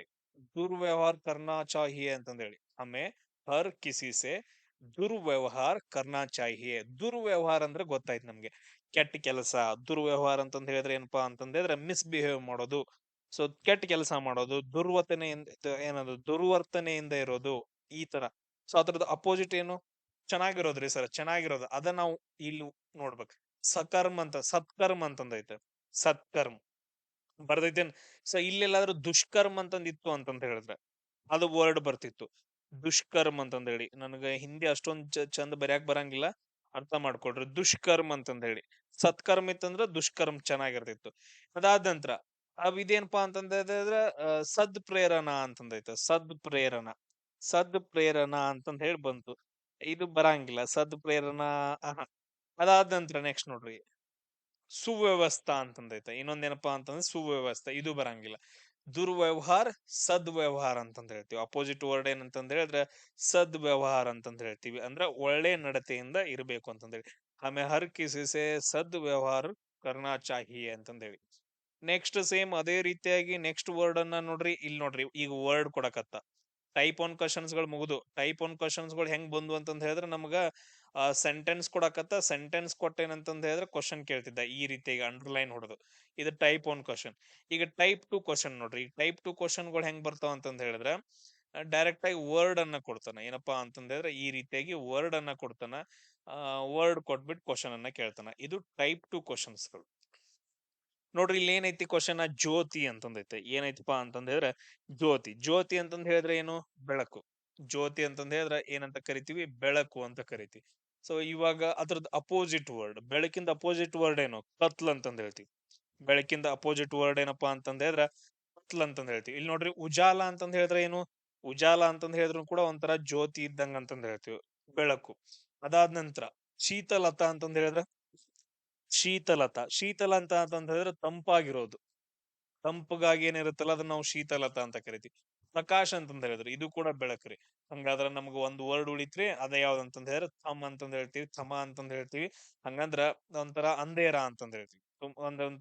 ದುರ್ವ್ಯವಹಾರ ಕರ್ನಾ ಚಾಹಿಯೆ ಅಂತಂದ್ ಹೇಳಿ. ಹಮೆ ಹರ್ ಕಿಸಿ ಸೆ ದುರ್ವ್ಯವಹಾರ ಕರ್ನಾ ಚಾಹಿಯೆ. ದುರ್ವ್ಯವಹಾರ ಅಂದ್ರೆ ಗೊತ್ತಾಯ್ತು ನಮ್ಗೆ, ಕೆಟ್ಟ ಕೆಲಸ. ದುರ್ವ್ಯವಹಾರ ಅಂತಂದ್ ಹೇಳಿದ್ರೆ ಏನಪ್ಪಾ ಅಂತಂದ್ ಹೇಳಿದ್ರೆ ಮಿಸ್ಬಿಹೇವ್ ಮಾಡೋದು. ಸೊ ಕೆಟ್ಟ ಕೆಲಸ ಮಾಡೋದು, ಏನದು ದುರ್ವರ್ತನೆಯಿಂದ ಇರೋದು, ಈ ತರ. ಸೊ ಅದ್ರದ್ದು ಅಪೋಸಿಟ್ ಏನು? ಚೆನ್ನಾಗಿರೋದ್ರಿ ಸರ್, ಚೆನ್ನಾಗಿರೋದು. ಅದ ನಾವು ಇಲ್ಲಿ ನೋಡ್ಬೇಕು. ಸಕರ್ಮ್ ಅಂತ, ಸತ್ಕರ್ಮ್ ಅಂತಂದೈತೆ. ಸತ್ಕರ್ಮ್ ಬರ್ದೈತೇನ್? ಸೊ ಇಲ್ಲೆಲ್ಲಾದ್ರೂ ದುಷ್ಕರ್ಮ್ ಅಂತಂದಿತ್ತು ಅಂತಂತ ಹೇಳಿದ್ರೆ ಅದು ವರ್ಡ್ ಬರ್ತಿತ್ತು. ದುಷ್ಕರ್ಮ್ ಅಂತಂದ ಹೇಳಿ. ನನಗೆ ಹಿಂದಿ ಅಷ್ಟೊಂದ್ ಚಂದ ಬರ್ಯಾಕ್ ಬರಂಗಿಲ್ಲ, ಅರ್ಥ ಮಾಡ್ಕೊಡ್ರಿ. ದುಷ್ಕರ್ಮ್ ಅಂತಂದ ಹೇಳಿ. ಸತ್ಕರ್ಮ್ ಇತ್ತಂದ್ರ ದುಷ್ಕರ್ಮ್ ಚೆನ್ನಾಗಿರ್ತಿತ್ತು. ಅದಾದ ನಂತರ ಇದೇನಪ್ಪಾ ಅಂತಂದ್ರೆ ಸದ್ ಪ್ರೇರಣ ಅಂತಂದೈತೆ. ಸದ್ ಪ್ರೇರಣ, ಸದ್ ಪ್ರೇರಣ ಅಂತಂದ ಹೇಳಿ ಬಂತು. ಇದು ಬರಂಗಿಲ್ಲ, ಸದ್ ಪ್ರೇರಣ. ಅದಾದ ನಂತರ ನೆಕ್ಸ್ಟ್ ನೋಡ್ರಿ, ಸುವ್ಯವಸ್ಥಾ ಅಂತಂದೈತೆ. ಇನ್ನೊಂದೇನಪ್ಪಾ ಅಂತಂದ್ರೆ ಸುವ್ಯವಸ್ಥಾ, ಇದು ಬರಂಗಿಲ್ಲ. ದುರ್ವ್ಯವಹಾರ ಸದ್ವ್ಯವಹಾರ ಅಂತಂದ್ ಹೇಳ್ತೀವಿ. ಅಪೋಸಿಟ್ ವರ್ಡ್ ಏನಂತಂದ್ ಹೇಳಿದ್ರೆ ಸದ್ವ್ಯವಹಾರ ಅಂತಂದ್ ಹೇಳ್ತೀವಿ. ಅಂದ್ರೆ ಒಳ್ಳೆ ನಡತೆಯಿಂದ ಇರಬೇಕು ಅಂತಂದ್ ಹೇಳಿ. ಆಮೇಲೆ ಹರ್ ಕಿಸಿ ಸೆ ಸದ್ ವ್ಯವಹಾರ ಕರ್ನಾ ಚಾಹಿಯೆ ಅಂತಂದ್ ಹೇಳಿ. ನೆಕ್ಸ್ಟ್ ಸೇಮ್ ಅದೇ ರೀತಿಯಾಗಿ ನೆಕ್ಸ್ಟ್ ವರ್ಡ್ ಅನ್ನ ನೋಡ್ರಿ. ಇಲ್ಲಿ ನೋಡ್ರಿ, ಈಗ ವರ್ಡ್ ಕೊಡಕತ್ತ. ಟೈಪ್ ಒನ್ ಕ್ವಶನ್ಸ್ ಗಳು ಮುಗಿದು, ಟೈಪ್ ಒನ್ ಕ್ವಶನ್ಸ್ ಗಳು ಹೆಂಗ್ ಬಂದ್ವು ಅಂತಂದ್ ಹೇಳಿದ್ರೆ ನಮ್ಗ ಸೆಂಟೆನ್ಸ್ ಕೊಡಕತ್ತ. ಸೆಂಟೆನ್ಸ್ ಕೊಟ್ಟೇನಂತಂದ್ ಹೇಳಿದ್ರೆ ಕ್ವಶನ್ ಕೇಳ್ತಿದ್ದ ಈ ರೀತಿಯಾಗಿ ಅಂಡರ್ಲೈನ್ ಹೊಡೆದು. ಇದು ಟೈಪ್ ಒನ್ ಕ್ವಶನ್. ಈಗ ಟೈಪ್ ಟು ಕ್ವಶನ್ ನೋಡ್ರಿ. ಟೈಪ್ ಟು ಕ್ವಶನ್ ಗಳು ಹೆಂಗ್ ಬರ್ತಾವ ಅಂತಂದ್ ಹೇಳಿದ್ರೆ ಡೈರೆಕ್ಟ್ ಆಗಿ ವರ್ಡ್ ಅನ್ನ ಕೊಡ್ತಾನ. ಏನಪ್ಪಾ ಅಂತಂದ್ ಹೇಳಿದ್ರೆ ಈ ರೀತಿಯಾಗಿ ವರ್ಡ್ ಅನ್ನ ಕೊಡ್ತಾನ. ವರ್ಡ್ ಕೊಟ್ಬಿಟ್ಟು ಕ್ವಶನ್ ಅನ್ನ ಕೇಳ್ತಾನ. ಇದು ಟೈಪ್ ಟು ಕ್ವಶನ್ಸ್ ಗಳು. ನೋಡ್ರಿ ಇಲ್ಲಿ ಏನೈತಿ ಕ್ವಶನ್, ಜ್ಯೋತಿ ಅಂತಂದೈತೆ. ಏನೈತಪ್ಪಾ ಅಂತಂದ್ ಹೇಳಿದ್ರೆ ಜ್ಯೋತಿ. ಜ್ಯೋತಿ ಅಂತಂದ್ ಹೇಳಿದ್ರೆ ಏನು? ಬೆಳಕು. ಜ್ಯೋತಿ ಅಂತಂದ್ ಹೇಳಿದ್ರೆ ಏನಂತ ಕರಿತೀವಿ? ಬೆಳಕು ಅಂತ ಕರಿತೀವಿ. ಸೊ ಇವಾಗ ಅದ್ರದ್ದು ಅಪೋಸಿಟ್ ವರ್ಡ್, ಬೆಳಕಿಂದ ಅಪೋಸಿಟ್ ವರ್ಡ್ ಏನು? ಕತ್ಲ್ ಅಂತಂದ್ ಹೇಳ್ತೀವಿ. ಬೆಳಕಿಂದ ಅಪೋಸಿಟ್ ವರ್ಡ್ ಏನಪ್ಪಾ ಅಂತಂದ್ ಹೇಳಿದ್ರೆ ಕತ್ಲ್ ಅಂತಂದ್ ಹೇಳ್ತೀವಿ. ಇಲ್ಲಿ ನೋಡ್ರಿ, ಉಜಾಲ ಅಂತಂದ್ ಹೇಳಿದ್ರೆ ಏನು? ಉಜಾಲ ಅಂತಂದ್ ಹೇಳಿದ್ರು ಕೂಡ ಒಂಥರ ಜ್ಯೋತಿ ಇದ್ದಂಗ ಅಂತಂದ್ ಹೇಳ್ತೀವಿ, ಬೆಳಕು. ಅದಾದ ನಂತರ ಶೀತಲತಾ ಅಂತಂದ್ ಹೇಳಿದ್ರೆ ಶೀತಲತಾ. ಶೀತಲ ಅಂತಂದ್ ಹೇಳಿದ್ರೆ ತಂಪಾಗಿರೋದು. ತಂಪಗಾಗಿ ಏನಿರುತ್ತಲ್ಲ ಅದನ್ನ ನಾವು ಶೀತಲತಾ ಅಂತ ಕರಿತೀವಿ. ಪ್ರಕಾಶ್ ಅಂತಂದ್ ಹೇಳಿದ್ರೆ ಇದು ಕೂಡ ಬೆಳಕ್ರಿ. ಹಂಗಾದ್ರ ನಮ್ಗ ಒಂದು ವರ್ಡ್ ಉಳಿತ್ರಿ, ಅದ ಯಾವ್ದು ಅಂತಂದ್ ಹೇಳಿದ್ರೆ ತಮ್ ಅಂತಂದ್ ಹೇಳ್ತೀವಿ, ತಮ ಅಂತಂದ್ ಹೇಳ್ತೀವಿ. ಹಂಗಂದ್ರ ಒಂಥರ ಅಂಧೇರ ಅಂತಂದ್ ಹೇಳ್ತೀವಿ.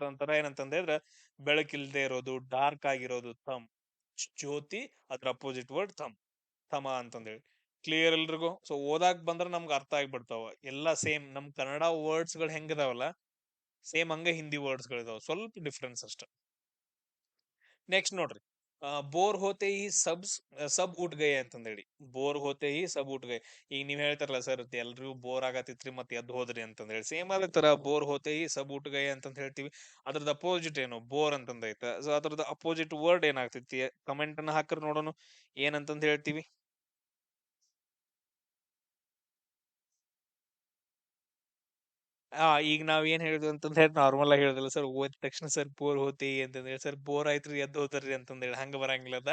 ಒಂಥರ ಏನಂತಂದ್ ಹೇಳಿದ್ರೆ ಬೆಳಕಿಲ್ದೆ ಇರೋದು, ಡಾರ್ಕ್ ಆಗಿರೋದು ತಮ್. ಜ್ಯೋತಿ, ಅದ್ರ ಅಪೋಸಿಟ್ ವರ್ಡ್ ತಮ್, ತಮ ಅಂತಂದ್ ಹೇಳಿ. ಕ್ಲಿಯರ್ ಎಲ್ರಿಗೂ? ಸೊ ಓದಾಕ್ ಬಂದ್ರ ನಮ್ಗೆ ಅರ್ಥ ಆಗ್ಬಿಡ್ತಾವ ಎಲ್ಲಾ ಸೇಮ್. ನಮ್ ಕನ್ನಡ ವರ್ಡ್ಸ್ ಗಳು ಹೆಂಗಿದಾವಲ್ಲ ಸೇಮ್ ಹಂಗ ಹಿಂದಿ ವರ್ಡ್ಸ್ ಗಳಿದಾವ, ಸ್ವಲ್ಪ ಡಿಫ್ರೆನ್ಸ್ ಅಷ್ಟ. ನೆಕ್ಸ್ಟ್ ನೋಡ್ರಿ, ಬೋರ್ ಹೋತೆ ಈ ಸಬ್ ಉಟ್ ಗಯೆ ಅಂತಂದ್ ಹೇಳಿ. ಬೋರ್ ಹೋತೆ ಈ ಸಬ್ ಉಟ್ ಗಯೆ. ಈಗ ನೀವ್ ಹೇಳ್ತಾರಲ್ಲ ಸರ್ ಎಲ್ರಿಗೂ ಬೋರ್ ಆಗತ್ತಿತ್ರಿ ಮತ್ತೆ ಎದ್ದು ಹೋದ್ರಿ ಅಂತಂದ್ ಹೇಳಿ, ಸೇಮ್ ಅದೇ ತರ ಬೋರ್ ಹೋತೆ ಈ ಸಬ್ ಉಟ್ ಗಯೆ ಅಂತಂದ್ ಹೇಳ್ತೀವಿ. ಅದ್ರದ್ದು ಅಪೋಸಿಟ್ ಏನು? ಬೋರ್ ಅಂತಂದ್ ಐತೆ. ಸೊ ಅದ್ರದ್ದು ಅಪೋಸಿಟ್ ವರ್ಡ್ ಏನಾಗ್ತೈತಿ? ಕಮೆಂಟ್ ಅನ್ನ ಹಾಕ್ರಿ ನೋಡೋಣ, ಏನಂತಂದ್ ಹೇಳ್ತೀವಿ. ಈಗ ನಾವ್ ಏನ್ ಹೇಳಿದ್ವಿ ಅಂತಂದ್ ಹೇಳಿ ನಾರ್ಮಲ್ ಆಗಿ ಹೇಳಿದ್ರಲ್ಲ ಸರ್, ಓದಿದ ತಕ್ಷಣ ಸರ್ ಬೋರ್ ಹೋತಿ ಅಂತಂದ್ ಹೇಳಿ. ಸರ್ ಬೋರ್ ಆಯ್ತ್ರಿ ಎದ್ದು ಹೋದ್ರಿ ಅಂತಂದ್ ಹೇಳಿ ಹಂಗ ಬರಂಗಿಲ್ಲ ಅದ.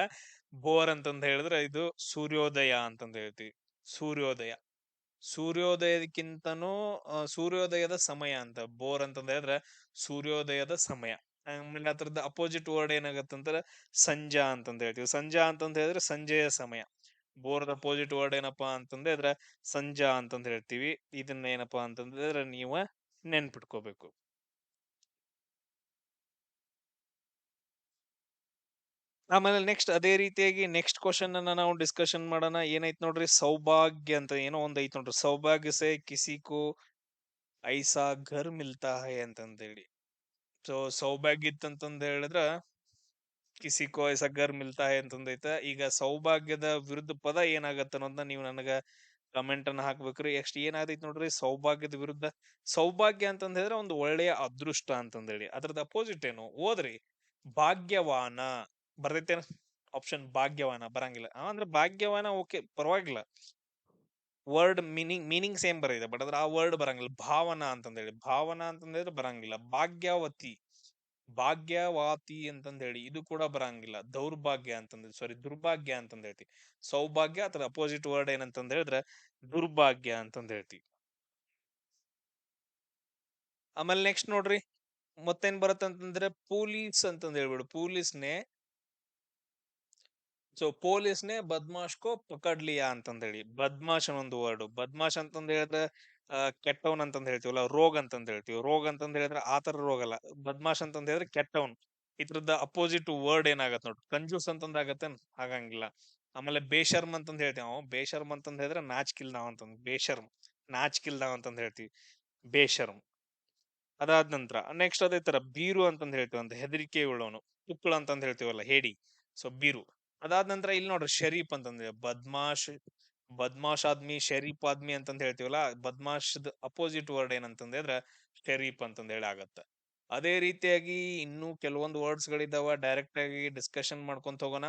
ಬೋರ್ ಅಂತಂದ್ ಹೇಳಿದ್ರೆ ಇದು ಸೂರ್ಯೋದಯ ಅಂತಂದ್ ಹೇಳ್ತೀವಿ. ಸೂರ್ಯೋದಯ. ಸೂರ್ಯೋದಯಕ್ಕಿಂತನೂ ಸೂರ್ಯೋದಯದ ಸಮಯ ಅಂತ ಬೋರ್ ಅಂತಂದ್ ಹೇಳಿದ್ರೆ ಸೂರ್ಯೋದಯದ ಸಮಯ. ಆಮೇಲೆ ಅದ್ರದ್ದು ಅಪೋಸಿಟ್ ವರ್ಡ್ ಏನಾಗತ್ತಂದ್ರೆ ಸಂಜಾ ಅಂತಂದ್ ಹೇಳ್ತೀವಿ. ಸಂಜಾ ಅಂತಂದ್ ಹೇಳಿದ್ರೆ ಸಂಜೆಯ ಸಮಯ. ಬೋರ್ಡ್ ಅಪೋಸಿಟ್ ವರ್ಡ್ ಏನಪ್ಪಾ ಅಂತಂದ್ರೆ ಸಂಜಾ ಅಂತಂದ್ ಹೇಳ್ತೀವಿ. ಇದನ್ನ ಏನಪ್ಪಾ ಅಂತಂದ್ರೆ ನೀವು ನೆನ್ಪಿಟ್ಕೋಬೇಕು. ಆಮೇಲೆ ನೆಕ್ಸ್ಟ್ ಅದೇ ರೀತಿಯಾಗಿ ನೆಕ್ಸ್ಟ್ ಕ್ವಶನ್ ಅನ್ನ ನಾವು ಡಿಸ್ಕಷನ್ ಮಾಡೋಣ. ಏನೈತ್ ನೋಡ್ರಿ, ಸೌಭಾಗ್ಯ ಅಂತ ಏನೋ ಒಂದ್ ಐತ್ ನೋಡ್ರಿ. ಸೌಭಾಗ್ಯ ಸೆ ಕಿಸಿಕೋ ಐಸಾ ಘರ್ ಮಿಲ್ತಾ ಹೈ ಅಂತಂದೇಳಿ. ಸೊ ಸೌಭಾಗ್ಯ ಇತ್ತಂತಂದ್ ಹೇಳಿದ್ರ ಕಿಸಿಕೋ ಐಸಾ ಘರ್ ಮಿಲ್ತಾ ಹೈ ಅಂತಂದೈತ. ಈಗ ಸೌಭಾಗ್ಯದ ವಿರುದ್ಧ ಪದ ಏನಾಗತ್ತ ಅನ್ನೋದನ್ನ ನೀವು ನನಗ ಕಮೆಂಟ್ ಅನ್ನ ಹಾಕ್ಬೇಕ್ರಿ. ನೆಕ್ಸ್ಟ್ ಏನಾದೈತ್ ನೋಡ್ರಿ ಸೌಭಾಗ್ಯದ ವಿರುದ್ಧ. ಸೌಭಾಗ್ಯ ಅಂತಂದ್ ಹೇಳಿದ್ರೆ ಒಂದು ಒಳ್ಳೆಯ ಅದೃಷ್ಟ ಅಂತಂದೇಳಿ. ಅದ್ರದ್ದು ಅಪೋಸಿಟ್ ಏನು? ಓದ್ರಿ. ಭಾಗ್ಯವಾನ ಬರ್ದೈತೇನ? ಆಪ್ಷನ್ ಭಾಗ್ಯವಾನ ಬರಂಗಿಲ್ಲ. ಅಂದ್ರೆ ಭಾಗ್ಯವಾನ ಓಕೆ ಪರವಾಗಿಲ್ಲ, ವರ್ಡ್ ಮೀನಿಂಗ್ ಸೇಮ್ ಬರಿದೆ, ಬಟ್ ಅದ್ರ ಆ ವರ್ಡ್ ಬರಂಗಿಲ್ಲ. ಭಾವನಾ ಅಂತಂದೇಳಿ. ಭಾವನಾ ಅಂತಂದ್ರೆ ಬರಂಗಿಲ್ಲ. ಭಾಗ್ಯವತಿ, ಭಾಗ್ಯವಾತಿ ಅಂತಂದ್ ಹೇಳಿ ಇದು ಕೂಡ ಬರಂಗಿಲ್ಲ. ದೌರ್ಭಾಗ್ಯ ಅಂತಂದ್, ಸಾರಿ ದುರ್ಭಾಗ್ಯ ಅಂತಂದ್ ಹೇಳ್ತಿ. ಸೌಭಾಗ್ಯ ಅಥವಾ ಅಪೋಸಿಟ್ ವರ್ಡ್ ಏನಂತಂದ್ ಹೇಳಿದ್ರೆ ದುರ್ಭಾಗ್ಯ ಅಂತಂದ್ ಹೇಳ್ತಿ. ಆಮೇಲೆ ನೆಕ್ಸ್ಟ್ ನೋಡ್ರಿ ಮತ್ತೇನ್ ಬರುತ್ತೆ ಅಂತಂದ್ರೆ ಪೊಲೀಸ್ ಅಂತಂದ್ ಹೇಳ್ಬಿಡು. ಪೊಲೀಸ್ನೇ ಬದ್ಮಾಶ್ ಕೋ ಪಕಡ್ ಲಿಯಾ ಅಂತಂದ್ ಹೇಳಿ. ಬದ್ಮಾಶ್ ಅನ್ನೋ ಒಂದು ವರ್ಡ್. ಬದ್ಮಾಶ್ ಅಂತಂದ್ ಹೇಳಿದ್ರೆ ಕೆಟ್ಟವನ್ ಅಂತಂದ್ ಹೇಳ್ತೀವಲ್ಲ, ರೋಗ್ ಅಂತಂದ್ ಹೇಳ್ತೀವಿ. ರೋಗ್ ಅಂತಂದ್ ಹೇಳಿದ್ರೆ ಆತರ ರೋಗ ಅಲ್ಲ. ಬದ್ಮಾಶ್ ಅಂತಂದ್ ಹೇಳಿದ್ರೆ ಕೆಟ್ಟವನ್. ಇದ್ರದ್ದು ಅಪೋಸಿಟ್ ವರ್ಡ್ ಏನಾಗತ್ ನೋಡ್ರಿ, ಕಂಜೂಸ್ ಅಂತಂದ್ ಆಗತ್ತೆ, ಆಗಂಗಿಲ್ಲ. ಆಮೇಲೆ ಬೇಶರ್ಮ್ ಅಂತಂದ್ ಹೇಳ್ತೀವಿ ನಾವು. ಬೇಶರ್ಮ್ ಅಂತಂದ್ ಹೇಳಿದ್ರೆ ನಾಚ್ಕಿಲ್ದಾವ್ ಅಂತಂದ್. ಬೇಶರ್ಮ್ ನಾಚ್ಕಿಲ್ದಾವ್ ಅಂತಂದ್ ಹೇಳ್ತೀವಿ, ಬೇಶರ್ಮ್. ಅದಾದ ನಂತರ ನೆಕ್ಸ್ಟ್ ಅದೇ ತರ ಬೀರು ಅಂತಂದ್ ಹೇಳ್ತೀವಿ, ಅಂತ ಹೆದರಿಕೆ ಉಳ್ಳವನು. ತುಕ್ಕಳ ಅಂತಂದ್ ಹೇಳ್ತೀವಲ್ಲ, ಹೇಡಿ. ಸೊ ಬೀರು. ಅದಾದ ನಂತರ ಇಲ್ಲಿ ನೋಡ್ರಿ ಶರೀಫ್ ಅಂತಂದ್ರೆ ಬದ್ಮಾಶ್. ಬದ್ಮಾಶ್ ಆದ್ಮಿ, ಶರೀಫ್ ಆದ್ಮಿ ಅಂತಂದ್ ಹೇಳ್ತೀವಲ್ಲ. ಬದ್ಮಾಶ್ ಅಪೋಸಿಟ್ ವರ್ಡ್ ಏನಂತಂದ್ ಹೇಳಿದ್ರೆ ಶರೀಫ್ ಅಂತಂದ್ ಹೇಳಿ ಆಗತ್ತ. ಅದೇ ರೀತಿಯಾಗಿ ಇನ್ನೂ ಕೆಲವೊಂದು ವರ್ಡ್ಸ್ ಗಳಿದಾವ, ಡೈರೆಕ್ಟ್ ಆಗಿ ಡಿಸ್ಕಷನ್ ಮಾಡ್ಕೊಂತ ಹೋಗೋಣ.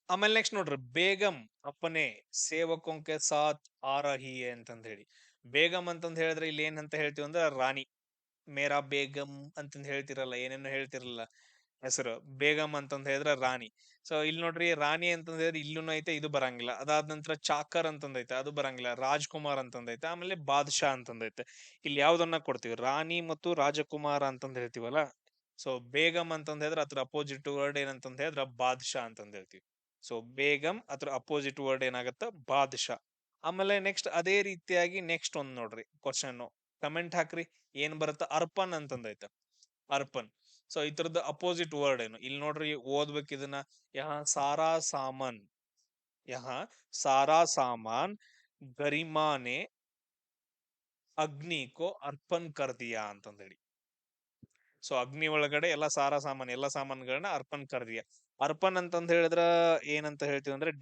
ಆಮೇಲೆ ನೆಕ್ಸ್ಟ್ ನೋಡ್ರಿ ಬೇಗಂ ಅಪ್ಪನೆ ಸೇವಕೊಂಕೆ ಸಾಥ್ ಆ ರಹಿ ಹೈ ಅಂತಂದ್ ಹೇಳಿ. ಬೇಗಂ ಅಂತಂದ್ ಹೇಳಿದ್ರೆ ಇಲ್ಲಿ ಏನಂತ ಹೇಳ್ತೀವಿ ಅಂದ್ರೆ ರಾಣಿ. ಮೇರಾ ಬೇಗಂ ಅಂತಂದ್ ಹೇಳ್ತಿರಲ್ಲ, ಏನೇನೋ ಹೇಳ್ತಿರಲ್ಲ ಹೆಸರು. ಬೇಗಂ ಅಂತಂದ್ ಹೇಳಿದ್ರೆ ರಾಣಿ. ಸೊ ಇಲ್ಲಿ ನೋಡ್ರಿ ರಾಣಿ ಅಂತಂದ್ ಹೇಳಿದ್ರೆ ಇಲ್ಲೂ ಐತೆ, ಇದು ಬರಂಗಿಲ್ಲ. ಅದಾದ ನಂತರ ಚಾಕರ್ ಅಂತಂದೈತೆ, ಅದು ಬರಂಗಿಲ್ಲ. ರಾಜ್ಕುಮಾರ್ ಅಂತಂದೈತೆ, ಆಮೇಲೆ ಬಾದ್ಶಾ ಅಂತಂದೈತೆ. ಇಲ್ಲಿ ಯಾವ್ದನ್ನ ಕೊಡ್ತೀವಿ, ರಾಣಿ ಮತ್ತು ರಾಜಕುಮಾರ ಅಂತಂದ್ ಹೇಳ್ತೀವಲ್ಲ. ಸೊ ಬೇಗಂ ಅಂತಂದ್ ಹೇಳಿದ್ರೆ ಅದ್ರ ಅಪೋಸಿಟ್ ವರ್ಡ್ ಏನಂತಂದ್ ಹೇಳಿದ್ರೆ ಬಾದ್ಶಾ ಅಂತಂದ್ ಹೇಳ್ತೀವಿ. ಸೊ ಬೇಗಂ ಅದ್ರ ಅಪೋಸಿಟ್ ವರ್ಡ್ ಏನಾಗತ್ತ, ಬಾದ್ಶಾ. ಆಮೇಲೆ ನೆಕ್ಸ್ಟ್ ಅದೇ ರೀತಿಯಾಗಿ ನೆಕ್ಸ್ಟ್ ಒಂದ್ ನೋಡ್ರಿ ಕ್ವಶನ್, ಕಮೆಂಟ್ ಹಾಕ್ರಿ. ಏನ್ ಬರುತ್ತ, ಅರ್ಪನ್ ಅಂತಂದೈತೆ, ಅರ್ಪನ್. ಸೊ ಇದ್ರದ್ದು ಅಪೋಸಿಟ್ ವರ್ಡ್ ಏನು ಇಲ್ಲಿ ನೋಡ್ರಿ, ಓದ್ಬೇಕು ಇದನ್ನ. ಯಹ ಸಾರಾ ಸಾಮಾನ್, ಯಹ ಸಾರಾ ಸಾಮಾನ್ ಗರಿಮಾನೆ ಅಗ್ನಿ ಕೋ ಅರ್ಪನ್ ಕರ್ ದಿಯಾ ಅಂತಂದೇಳಿ. ಸೊ ಅಗ್ನಿ ಒಳಗಡೆ ಎಲ್ಲ ಸಾರಾ ಸಾಮಾನ್, ಎಲ್ಲ ಸಾಮಾನುಗಳನ್ನ ಅರ್ಪನ್ ಕರ್ದಿಯ. ಅರ್ಪನ್ ಅಂತಂದ್ ಹೇಳಿದ್ರ ಏನಂತ ಹೇಳ್ತೀವಿ ಅಂದ್ರೆ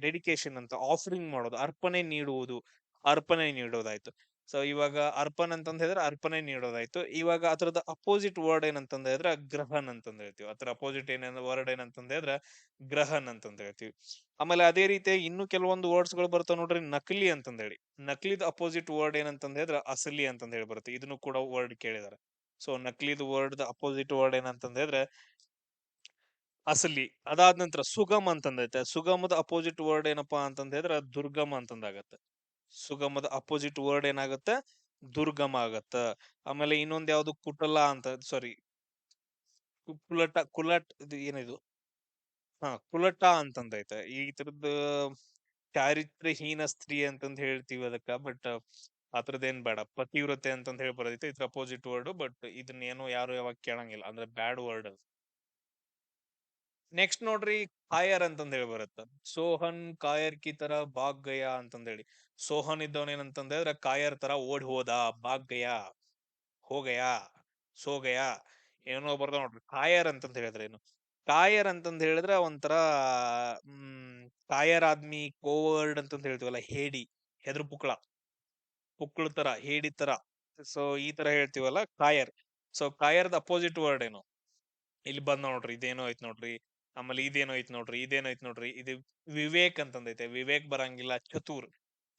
ಡೆಡಿಕೇಶನ್ ಅಂತ, ಆಫರಿಂಗ್ ಮಾಡೋದು, ಅರ್ಪಣೆ ನೀಡುವುದು, ಅರ್ಪಣೆ ನೀಡೋದಾಯ್ತು. ಸೊ ಇವಾಗ ಅರ್ಪನ್ ಅಂತಂದ್ ಹೇಳಿದ್ರೆ ಅರ್ಪಣೆ ನೀಡೋದಾಯ್ತು. ಇವಾಗ ಅದ್ರದ ಅಪೋಸಿಟ್ ವರ್ಡ್ ಏನಂತಂದ್ ಹೇಳಿದ್ರೆ ಗ್ರಹನ್ ಅಂತಂದ್ ಹೇಳ್ತೀವಿ. ಅದ್ರ ಅಪೋಸಿಟ್ ವರ್ಡ್ ಏನಂತಂದ್ ಹೇಳಿದ್ರೆ ಗ್ರಹನ್ ಅಂತಂದ್ ಹೇಳ್ತೀವಿ. ಆಮೇಲೆ ಅದೇ ರೀತಿ ಇನ್ನು ಕೆಲವೊಂದು ವರ್ಡ್ಸ್ ಗಳು ಬರ್ತಾವ ನೋಡ್ರಿ, ನಕಲಿ ಅಂತಂದ್ ಹೇಳಿ. ನಕಲಿದ ಅಪೋಸಿಟ್ ವರ್ಡ್ ಏನಂತಂದ್ ಹೇಳಿದ್ರೆ ಅಸಲಿ ಅಂತಂದ್ ಹೇಳಿ ಬರುತ್ತೆ. ಇದನ್ನು ಕೂಡ ವರ್ಡ್ ಕೇಳಿದಾರೆ. ಸೊ ನಕಲಿದ್ ವರ್ಡ್ ಅಪೋಸಿಟ್ ವರ್ಡ್ ಏನಂತಂದ್ ಹೇಳಿದ್ರೆ ಅಸಲಿ. ಅದಾದ ನಂತರ ಸುಗಮ್ ಅಂತಂದೈತೆ. ಸುಗಮದ ಅಪೋಸಿಟ್ ವರ್ಡ್ ಏನಪ್ಪಾ ಅಂತಂದ್ ಹೇಳಿದ್ರೆ ದುರ್ಗಮ ಅಂತಂದಾಗತ್ತೆ. ಸುಗಮದ ಅಪೋಸಿಟ್ ವರ್ಡ್ ಏನಾಗುತ್ತೆ, ದುರ್ಗಮ ಆಗತ್ತ. ಆಮೇಲೆ ಇನ್ನೊಂದ್ ಯಾವ್ದು ಕುಟಲ ಅಂತ, ಸಾರಿ ಕುಲಟ್ ಇದು ಏನಿದು, ಕುಲಟ ಅಂತಂದೈತೆ. ಈ ತರದ್ ಚಾರಿತ್ರ್ಯಹೀನ ಸ್ತ್ರೀ ಅಂತಂದ್ ಹೇಳ್ತೀವಿ ಅದಕ್ಕ. ಬಟ್ ಅದ್ರದ್ದೇನ್ ಬೇಡ, ಪತಿವ್ರತೆ ಅಂತಂದ್ ಹೇಳಿ ಬರೋದೈತೆ. ಇದ್ರ ಅಪೋಸಿಟ್ ವರ್ಡ್. ಬಟ್ ಇದನ್ನ ಏನೋ ಯಾರು ಯಾವಾಗ ಕೇಳಂಗಿಲ್ಲ, ಅಂದ್ರೆ ಬ್ಯಾಡ್ ವರ್ಡ್. ನೆಕ್ಸ್ಟ್ ನೋಡ್ರಿ ಕಾಯರ್ ಅಂತಂದ್ ಹೇಳಿ ಬರುತ್ತ. ಸೋಹನ್ ಕಾಯರ್ ಕಿ ತರ ಬಾಗ್ ಗಯಾ ಅಂತಂದ್ ಹೇಳಿ. ಸೋಹನ್ ಇದ್ದವನ್ ಏನಂತಂದ್ ಹೇಳಿದ್ರೆ ಕಾಯರ್ ತರ ಓಡ್ ಹೋದ, ಬಾಗ್ ಗಯಾ, ಹೋಗಯಾ, ಸೋಗಯಾ, ಏನೋ ಬರ್ದ ನೋಡ್ರಿ. ಕಾಯರ್ ಅಂತಂದ್ ಹೇಳಿದ್ರೆ ಏನು, ಕಾಯರ್ ಅಂತಂದ್ ಹೇಳಿದ್ರೆ ಒಂಥರ ಕಾಯರ್ ಆದ್ಮಿ, ಕೋವರ್ಡ್ ಅಂತಂದ್ ಹೇಳ್ತೀವಲ್ಲ, ಹೇಡಿ, ಹೆದ್ರು ಪುಕ್ಳ ತರ, ಹೇಡಿ ತರ. ಸೊ ಈ ತರ ಹೇಳ್ತೀವಲ್ಲ ಕಾಯರ್. ಸೊ ಕಾಯರ್ದ ಅಪೋಸಿಟ್ ವರ್ಡ್ ಏನು ಇಲ್ಲಿ ಬಂದ್ ನೋಡ್ರಿ, ಇದೇನೋ ಐತ್ ನೋಡ್ರಿ. ಆಮೇಲೆ ಇದೇನೋ ಐತ್ ನೋಡ್ರಿ, ಇದೇನೋ ಐತ್ ನೋಡ್ರಿ. ಇದು ವಿವೇಕ್ ಅಂತಂದೈತೆ, ವಿವೇಕ್ ಬರಂಗಿಲ್ಲ. ಚತುರ್,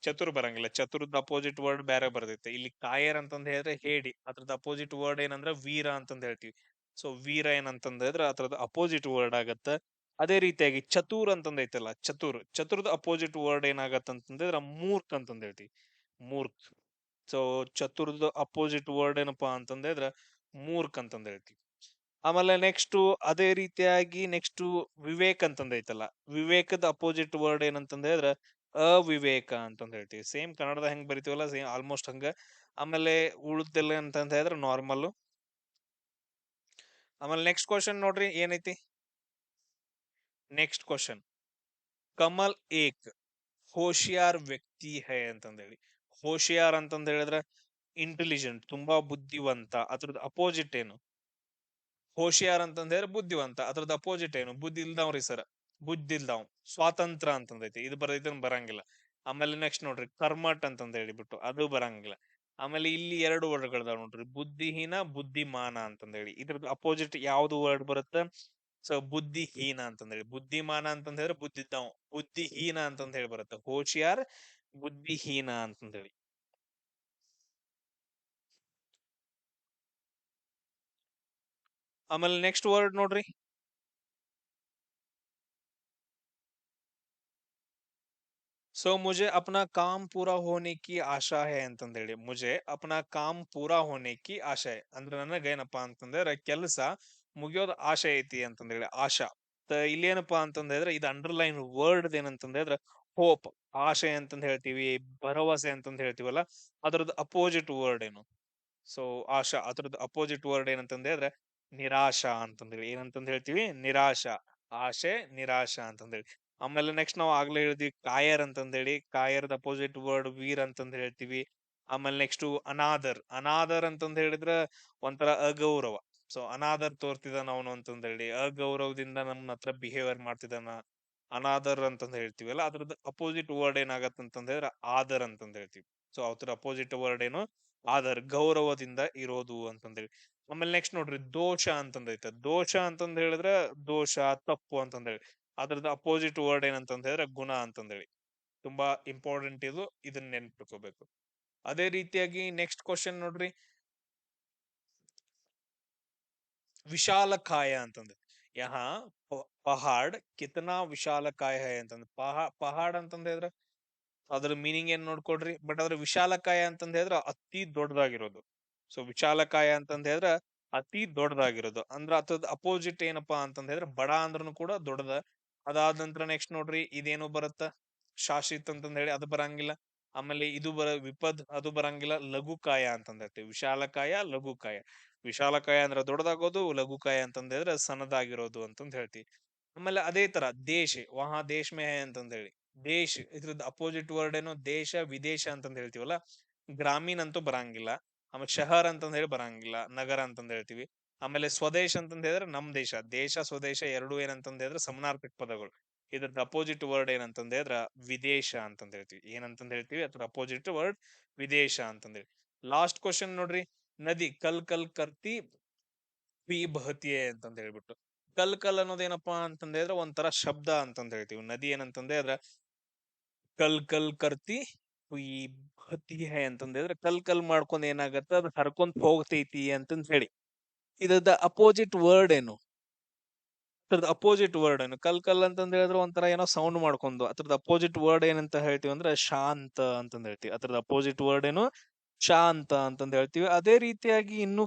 ಚತುರ್ ಬರಂಗಿಲ್ಲ. ಚತುರ್ದ ಅಪೋಸಿಟ್ ವರ್ಡ್ ಬೇರೆ ಬರ್ದೈತೆ. ಇಲ್ಲಿ ಕಾಯರ್ ಅಂತಂದ್ ಹೇಳಿದ್ರೆ ಹೇಡಿ, ಅದ್ರದ್ದು ಅಪೋಸಿಟ್ ವರ್ಡ್ ಏನಂದ್ರೆ ವೀರ ಅಂತಂದ್ ಹೇಳ್ತೀವಿ. ಸೊ ವೀರ ಏನಂತಂದ್ ಹೇಳಿದ್ರೆ ಅದ್ರದ್ದು ಅಪೋಸಿಟ್ ವರ್ಡ್ ಆಗತ್ತ. ಅದೇ ರೀತಿಯಾಗಿ ಚತುರ್ ಅಂತಂದೈತಲ್ಲ, ಚತುರ್ದ ಅಪೋಸಿಟ್ ವರ್ಡ್ ಏನಾಗತ್ತ ಅಂತಂದ್ರೆ ಮೂರ್ಖ್ ಅಂತಂದ್ ಹೇಳ್ತೀವಿ, ಮೂರ್ಖ್. ಸೊ ಚತುರ್ದ ಅಪೋಸಿಟ್ ವರ್ಡ್ ಏನಪ್ಪಾ ಅಂತಂದ್ರೆ ಮೂರ್ಖ್ ಅಂತಂದ್ ಹೇಳ್ತೀವಿ. ಆಮೇಲೆ ನೆಕ್ಸ್ಟ್ ಅದೇ ರೀತಿಯಾಗಿ ನೆಕ್ಸ್ಟ್ ವಿವೇಕ್ ಅಂತಂದ್ ಐತಲ್ಲ, ವಿವೇಕದ ಅಪೋಸಿಟ್ ವರ್ಡ್ ಏನಂತಂದ್ ಹೇಳಿದ್ರೆ ಅವಿವೇಕ ಅಂತಂದ್ ಹೇಳ್ತೀವಿ. ಸೇಮ್ ಕನ್ನಡದ ಹೆಂಗ್ ಬರಿತೀವಲ್ಲ, ಸೇಮ್ ಆಲ್ಮೋಸ್ಟ್ ಹಂಗ. ಆಮೇಲೆ ಉಳಿದೆಲ್ಲ ಅಂತಂದ್ ಹೇಳಿದ್ರೆ ನಾರ್ಮಲ್. ಆಮೇಲೆ ನೆಕ್ಸ್ಟ್ ಕ್ವಶನ್ ನೋಡ್ರಿ ಏನೈತಿ. ನೆಕ್ಸ್ಟ್ ಕ್ವಶನ್, ಕಮಲ್ ಏಕ್ ಹೋಶಿಯಾರ್ ವ್ಯಕ್ತಿ ಹೈ ಅಂತಂದ್ ಹೇಳಿ. ಹೋಶಿಯಾರ್ ಅಂತಂದ್ ಹೇಳಿದ್ರೆ ಇಂಟೆಲಿಜೆಂಟ್, ತುಂಬಾ ಬುದ್ಧಿವಂತ. ಅದ್ರದ್ದು ಅಪೋಸಿಟ್ ಏನು, ಹೋಶಿಯಾರ್ ಅಂತಂದ್ ಹೇಳಿದ್ರೆ ಬುದ್ಧಿವಂತ. ಅದ್ರದ್ದು ಅಪೋಸಿಟ್ ಏನು, ಬುದ್ಧಿ ಇಲ್ದವ್ರಿ ಸರ್, ಬುದ್ಧಿ ಇಲ್ದವ್. ಸ್ವಾತಂತ್ರ್ಯ ಅಂತಂದೈತಿ, ಇದು ಬರೈತೆ ಬರಂಗಿಲ್ಲ. ಆಮೇಲೆ ನೆಕ್ಸ್ಟ್ ನೋಡ್ರಿ ಕರ್ಮಟ್ ಅಂತಂದ್ ಹೇಳಿಬಿಟ್ಟು, ಅದು ಬರಂಗಿಲ್ಲ. ಆಮೇಲೆ ಇಲ್ಲಿ ಎರಡು ವರ್ಡ್ಗಳದಾವ ನೋಡ್ರಿ, ಬುದ್ಧಿಹೀನ, ಬುದ್ಧಿಮಾನ ಅಂತಂದ್ ಹೇಳಿ. ಇದ್ರದ್ದು ಅಪೋಸಿಟ್ ಯಾವ್ದು ವರ್ಡ್ ಬರುತ್ತೆ, ಸೊ ಬುದ್ಧಿಹೀನ ಅಂತಂದ್ ಹೇಳಿ. ಬುದ್ಧಿಮಾನ ಅಂತಂದ್ ಹೇಳಿದ್ರೆ ಬುದ್ಧಿದ್ದವ್, ಬುದ್ಧಿಹೀನ ಅಂತಂದ್ ಹೇಳಿ ಬರುತ್ತೆ. ಹೋಶಿಯಾರ್, ಬುದ್ಧಿಹೀನ ಅಂತಂದ್ ಹೇಳಿ. ಆಮೇಲೆ ನೆಕ್ಸ್ಟ್ ವರ್ಡ್ ನೋಡ್ರಿ, ಸೊ ಮುಜೆ ಅಪ್ನಾ ಕಾಮ್ ಪೂರಾ ಹೋನೆ ಕಿ ಆಶಾ ಹೈ ಅಂತಂದ ಹೇಳಿ, ಮುಜೆ ಅಪ್ನಾ ಕಾಮ್ ಪೂರಾ ಹೋನೆ ಕಿ ಆಶಾ ಹೈ ಅಂದ್ರೆ ನನಗೇನಪ್ಪಾ ಅಂತಂದ್ರೆ ಕೆಲಸ ಮುಗಿಯೋದ್ ಆಶೆ ಐತಿ ಅಂತಂದ ಹೇಳಿ, ಆಶಾ. ಇಲ್ಲೇನಪ್ಪಾ ಅಂತಂದ ಹೇಳಿದ್ರೆ ಇದು ಅಂಡರ್ಲೈನ್ ವರ್ಡ್ ಏನಂತಂದ ಹೇಳಿದ್ರೆ ಹೋಪ್. ಆಶೆ ಅಂತಂದ ಹೇಳ್ತೀವಿ, ಭರವಸೆ ಅಂತಂದ ಹೇಳ್ತೀವಲ್ಲ, ಅದ್ರದ್ದು ಅಪೋಸಿಟ್ ವರ್ಡ್ ಏನು? ಸೊ ಆಶಾ, ಅದ್ರದ್ದು ಅಪೋಸಿಟ್ ವರ್ಡ್ ಏನಂತಂದ ಹೇಳಿದ್ರೆ ನಿರಾಶಾ ಅಂತಂದೇಳಿ. ಏನಂತಂದ್ ಹೇಳ್ತೀವಿ? ನಿರಾಶಾ. ಆಶೆ, ನಿರಾಶಾ ಅಂತಂದೇಳಿ. ಆಮೇಲೆ ನೆಕ್ಸ್ಟ್ ನಾವು ಆಗ್ಲೇ ಹೇಳಿದ್ವಿ ಕಾಯರ್ ಅಂತಂದೇಳಿ. ಕಾಯರ್ದ ಅಪೋಸಿಟ್ ವರ್ಡ್ ವೀರ್ ಅಂತಂದ್ ಹೇಳ್ತೀವಿ. ಆಮೇಲೆ ನೆಕ್ಸ್ಟ್ ಅನಾದರ್. ಅನಾದರ್ ಅಂತಂದ್ ಹೇಳಿದ್ರ ಒಂಥರ ಅಗೌರವ. ಸೊ ಅನಾದರ್ ತೋರ್ತಿದಾನ ಅವನು ಅಂತಂದ್ ಹೇಳಿ, ಅಗೌರವದಿಂದ ನಮ್ಮ ಹತ್ರ ಬಿಹೇವಿಯರ್ ಮಾಡ್ತಿದಾನ, ಅನಾದರ್ ಅಂತಂದ್ ಹೇಳ್ತೀವಲ್ಲ, ಅದ್ರದ್ದು ಅಪೋಸಿಟ್ ವರ್ಡ್ ಏನಾಗತ್ತೆ ಅಂತಂದ್ ಹೇಳಿದ್ರೆ ಆದರ್ ಅಂತಂದ್ ಹೇಳ್ತೀವಿ. ಸೊ ಅದ್ರ ಅಪೋಸಿಟ್ ವರ್ಡ್ ಏನು? ಆದರ್, ಗೌರವದಿಂದ ಇರೋದು ಅಂತಂದೇಳಿ. ಆಮೇಲೆ ನೆಕ್ಸ್ಟ್ ನೋಡ್ರಿ ದೋಷ ಅಂತಂದೈತೆ. ದೋಷ ಅಂತಂದ್ ಹೇಳಿದ್ರೆ ದೋಷ, ತಪ್ಪು ಅಂತಂದೇಳಿ. ಅದ್ರದ್ದು ಅಪೋಸಿಟ್ ವರ್ಡ್ ಏನಂತಂದ್ ಹೇಳಿದ್ರೆ ಗುಣ ಅಂತಂದೇಳಿ. ತುಂಬಾ ಇಂಪಾರ್ಟೆಂಟ್ ಇದು, ಇದನ್ನ ನೆನ್ಪಿಟ್ಕೋಬೇಕು. ಅದೇ ರೀತಿಯಾಗಿ ನೆಕ್ಸ್ಟ್ ಕ್ವಶನ್ ನೋಡ್ರಿ, ವಿಶಾಲಕಾಯ ಅಂತಂದ್ರೆ ಯಹಾ ಪಹಾಡ್ ಕಿತನಾ ವಿಶಾಲಕಾಯ ಹೈ ಅಂತಂದ್ರೆ, ಪಹಾಡ್ ಅಂತಂದ್ ಹೇಳಿದ್ರೆ ಅದ್ರ ಮೀನಿಂಗ್ ಏನ್ ನೋಡ್ಕೊಡ್ರಿ. ಬಟ್ ಅದ್ರ ವಿಶಾಲಕಾಯ ಅಂತಂದ್ ಹೇಳಿದ್ರ ಅತಿ ದೊಡ್ಡದಾಗಿರೋದು. ಸೊ ವಿಶಾಲಕಾಯ ಅಂತಂದ್ ಹೇಳಿದ್ರ ಅತಿ ದೊಡ್ಡದಾಗಿರೋದು. ಅಂದ್ರ ಅದ್ರದ್ ಅಪೋಸಿಟ್ ಏನಪ್ಪಾ ಅಂತಂದ್ ಹೇಳಿದ್ರೆ ಬಡ ಅಂದ್ರನು ಕೂಡ ದೊಡ್ಡದ. ಅದಾದ ನಂತರ ನೆಕ್ಸ್ಟ್ ನೋಡ್ರಿ ಇದೇನು ಬರುತ್ತ, ಶಾಶ್ವತ್ ಅಂತಂದ್ ಹೇಳಿ ಅದು ಬರಂಗಿಲ್ಲ. ಆಮೇಲೆ ಇದು ವಿಪದ್ ಅದು ಬರಂಗಿಲ್ಲ. ಲಘುಕಾಯ ಅಂತಂದ್ ಹೇಳ್ತೀವಿ. ವಿಶಾಲಕಾಯ, ಲಘುಕಾಯ. ವಿಶಾಲಕಾಯ ಅಂದ್ರೆ ದೊಡ್ಡದಾಗೋದು, ಲಘುಕಾಯ ಅಂತಂದ್ ಹೇಳಿದ್ರೆ ಸಣ್ಣದಾಗಿರೋದು ಅಂತಂದ್ ಹೇಳ್ತೀವಿ. ಆಮೇಲೆ ಅದೇ ತರ ದೇಶ್, ವಹಾ ದೇಶ್ ಮೇ ಹೈ ಅಂತಂದ್ ಹೇಳಿ. ದೇಶ್ ಇದ್ರದ್ದು ಅಪೋಸಿಟ್ ವರ್ಡ್ ಏನು? ದೇಶ, ವಿದೇಶ ಅಂತಂದ್ ಹೇಳ್ತೀವಲ್ಲ. ಗ್ರಾಮೀಣ್ ಅಂತೂ ಬರಂಗಿಲ್ಲ. ಆಮೇಲೆ ಶಹರ್ ಅಂತಂದ್ ಹೇಳಿ ಬರಂಗಿಲ್ಲ, ನಗರ ಅಂತಂದ್ ಹೇಳ್ತೀವಿ. ಆಮೇಲೆ ಸ್ವದೇಶ್ ಅಂತಂದ್ ಹೇಳಿದ್ರೆ ನಮ್ ದೇಶ. ದೇಶ ಸ್ವದೇಶ ಎರಡು ಏನಂತಂದ್ ಹೇಳಿದ್ರೆ ಸಮನಾರ್ಥಕ ಪದಗಳು. ಇದ್ರದ್ದು ಅಪೋಸಿಟ್ ವರ್ಡ್ ಏನಂತಂದ್ ಹೇಳಿದ್ರ ವಿದೇಶ ಅಂತಂದ್ ಹೇಳ್ತೀವಿ. ಏನಂತಂದ್ ಹೇಳ್ತೀವಿ? ಅದ್ರ ಅಪೋಸಿಟ್ ವರ್ಡ್ ವಿದೇಶ ಅಂತಂದ್ ಹೇಳಿ. ಲಾಸ್ಟ್ ಕ್ವಶನ್ ನೋಡ್ರಿ, ನದಿ ಕಲ್ ಕಲ್ ಕರ್ತಿ ಪಿ ಬಹತಿಯೇ ಅಂತಂದ್ ಹೇಳ್ಬಿಟ್ಟು. ಕಲ್ ಕಲ್ ಅನ್ನೋದೇನಪ್ಪಾ ಅಂತಂದ್ ಹೇಳಿದ್ರೆ ಒಂಥರ ಶಬ್ದ ಅಂತಂದ್ ಹೇಳ್ತೀವಿ. ನದಿ ಏನಂತಂದ್ ಹೇಳಿದ್ರೆ ಕಲ್ ಕಲ್ ಕರ್ತಿ ಹುಯಿ ಬಹತಿ ಹೈ ಅಂತಂದ್ ಹೇಳಿದ್ರೆ ಕಲ್ ಕಲ್ ಮಾಡ್ಕೊಂಡ್ ಏನಾಗತ್ತ, ಅದು ಹರ್ಕೊಂತ ಹೋಗ್ತೈತಿ ಅಂತಂದ್ ಹೇಳಿ. ಇದ್ರದ್ದು ಅಪೋಸಿಟ್ ವರ್ಡ್ ಏನು? ಅದ್ರದ್ದು ಅಪೋಸಿಟ್ ವರ್ಡ್ ಏನು? ಕಲ್ ಕಲ್ ಅಂತಂದ್ ಹೇಳಿದ್ರೆ ಒಂಥರ ಏನೋ ಸೌಂಡ್ ಮಾಡ್ಕೊಂಡು, ಅದ್ರದ್ದು ಅಪೋಸಿಟ್ ವರ್ಡ್ ಏನಂತ ಹೇಳ್ತೀವಿ ಅಂದ್ರೆ ಶಾಂತ ಅಂತಂದ್ ಹೇಳ್ತೀವಿ. ಅದ್ರದ್ದು ಅಪೋಸಿಟ್ ವರ್ಡ್ ಏನು? ಶಾಂತ ಅಂತಂದ್ ಹೇಳ್ತೀವಿ. ಅದೇ ರೀತಿಯಾಗಿ ಇನ್ನು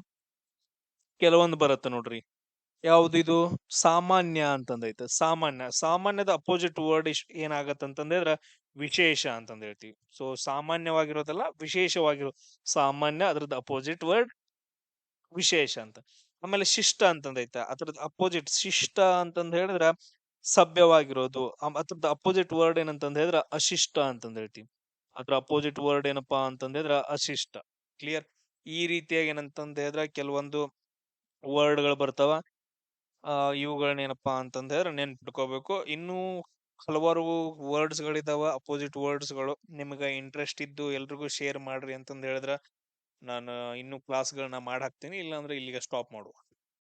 ಕೆಲವೊಂದು ಬರುತ್ತೆ ನೋಡ್ರಿ. ಯಾವ್ದಿದು? ಸಾಮಾನ್ಯ ಅಂತಂದೈತೆ. ಸಾಮಾನ್ಯ, ಸಾಮಾನ್ಯದ ಅಪೋಸಿಟ್ ವರ್ಡ್ ಏನಾಗತ್ತ ಅಂತಂದ್ರೆ ವಿಶೇಷ ಅಂತಂದ್ ಹೇಳ್ತೀವಿ. ಸೊ ಸಾಮಾನ್ಯವಾಗಿರೋದಲ್ಲ, ವಿಶೇಷವಾಗಿರೋ. ಸಾಮಾನ್ಯ, ಅದ್ರದ್ದು ಅಪೋಸಿಟ್ ವರ್ಡ್ ವಿಶೇಷ ಅಂತ. ಆಮೇಲೆ ಶಿಷ್ಟ ಅಂತಂದೈತೆ. ಅದ್ರದ್ದು ಅಪೋಸಿಟ್ ಶಿಷ್ಟ ಅಂತಂದ್ ಹೇಳಿದ್ರ ಸಭ್ಯವಾಗಿರೋದು. ಅದ್ರದ್ದು ಅಪೋಸಿಟ್ ವರ್ಡ್ ಏನಂತಂದ್ ಹೇಳಿದ್ರ ಅಶಿಷ್ಟ ಅಂತಂದ್ ಹೇಳ್ತೀವಿ. ಅದ್ರ ಅಪೋಸಿಟ್ ವರ್ಡ್ ಏನಪ್ಪಾ ಅಂತಂದ್ ಹೇಳಿದ್ರ ಅಶಿಷ್ಟ. ಕ್ಲಿಯರ್? ಈ ರೀತಿಯಾಗಿ ಏನಂತಂದ್ ಹೇಳಿದ್ರ ಕೆಲವೊಂದು ವರ್ಡ್ ಗಳು ಬರ್ತಾವ. ಇವುಗಳನ್ನೇನಪ್ಪಾ ಅಂತಂದ್ ಹೇಳಿದ್ರೆ ನೆನ್ಪಿಟ್ಕೋಬೇಕು. ಇನ್ನೂ ಹಲವಾರು ವರ್ಡ್ಸ್ ಗಳಿದಾವ, ಅಪೋಸಿಟ್ ವರ್ಡ್ಸ್ ಗಳು. ನಿಮ್ಗ ಇಂಟ್ರೆಸ್ಟ್ ಇದ್ದು ಎಲ್ರಿಗೂ ಶೇರ್ ಮಾಡ್ರಿ ಅಂತಂದ್ ಹೇಳಿದ್ರ ನಾನು ಇನ್ನೂ ಕ್ಲಾಸ್ಗಳನ್ನ ಹಾಕ್ತೀನಿ. ಇಲ್ಲಾಂದ್ರೆ ಇಲ್ಲಿಗೆ ಸ್ಟಾಪ್ ಮಾಡುವ.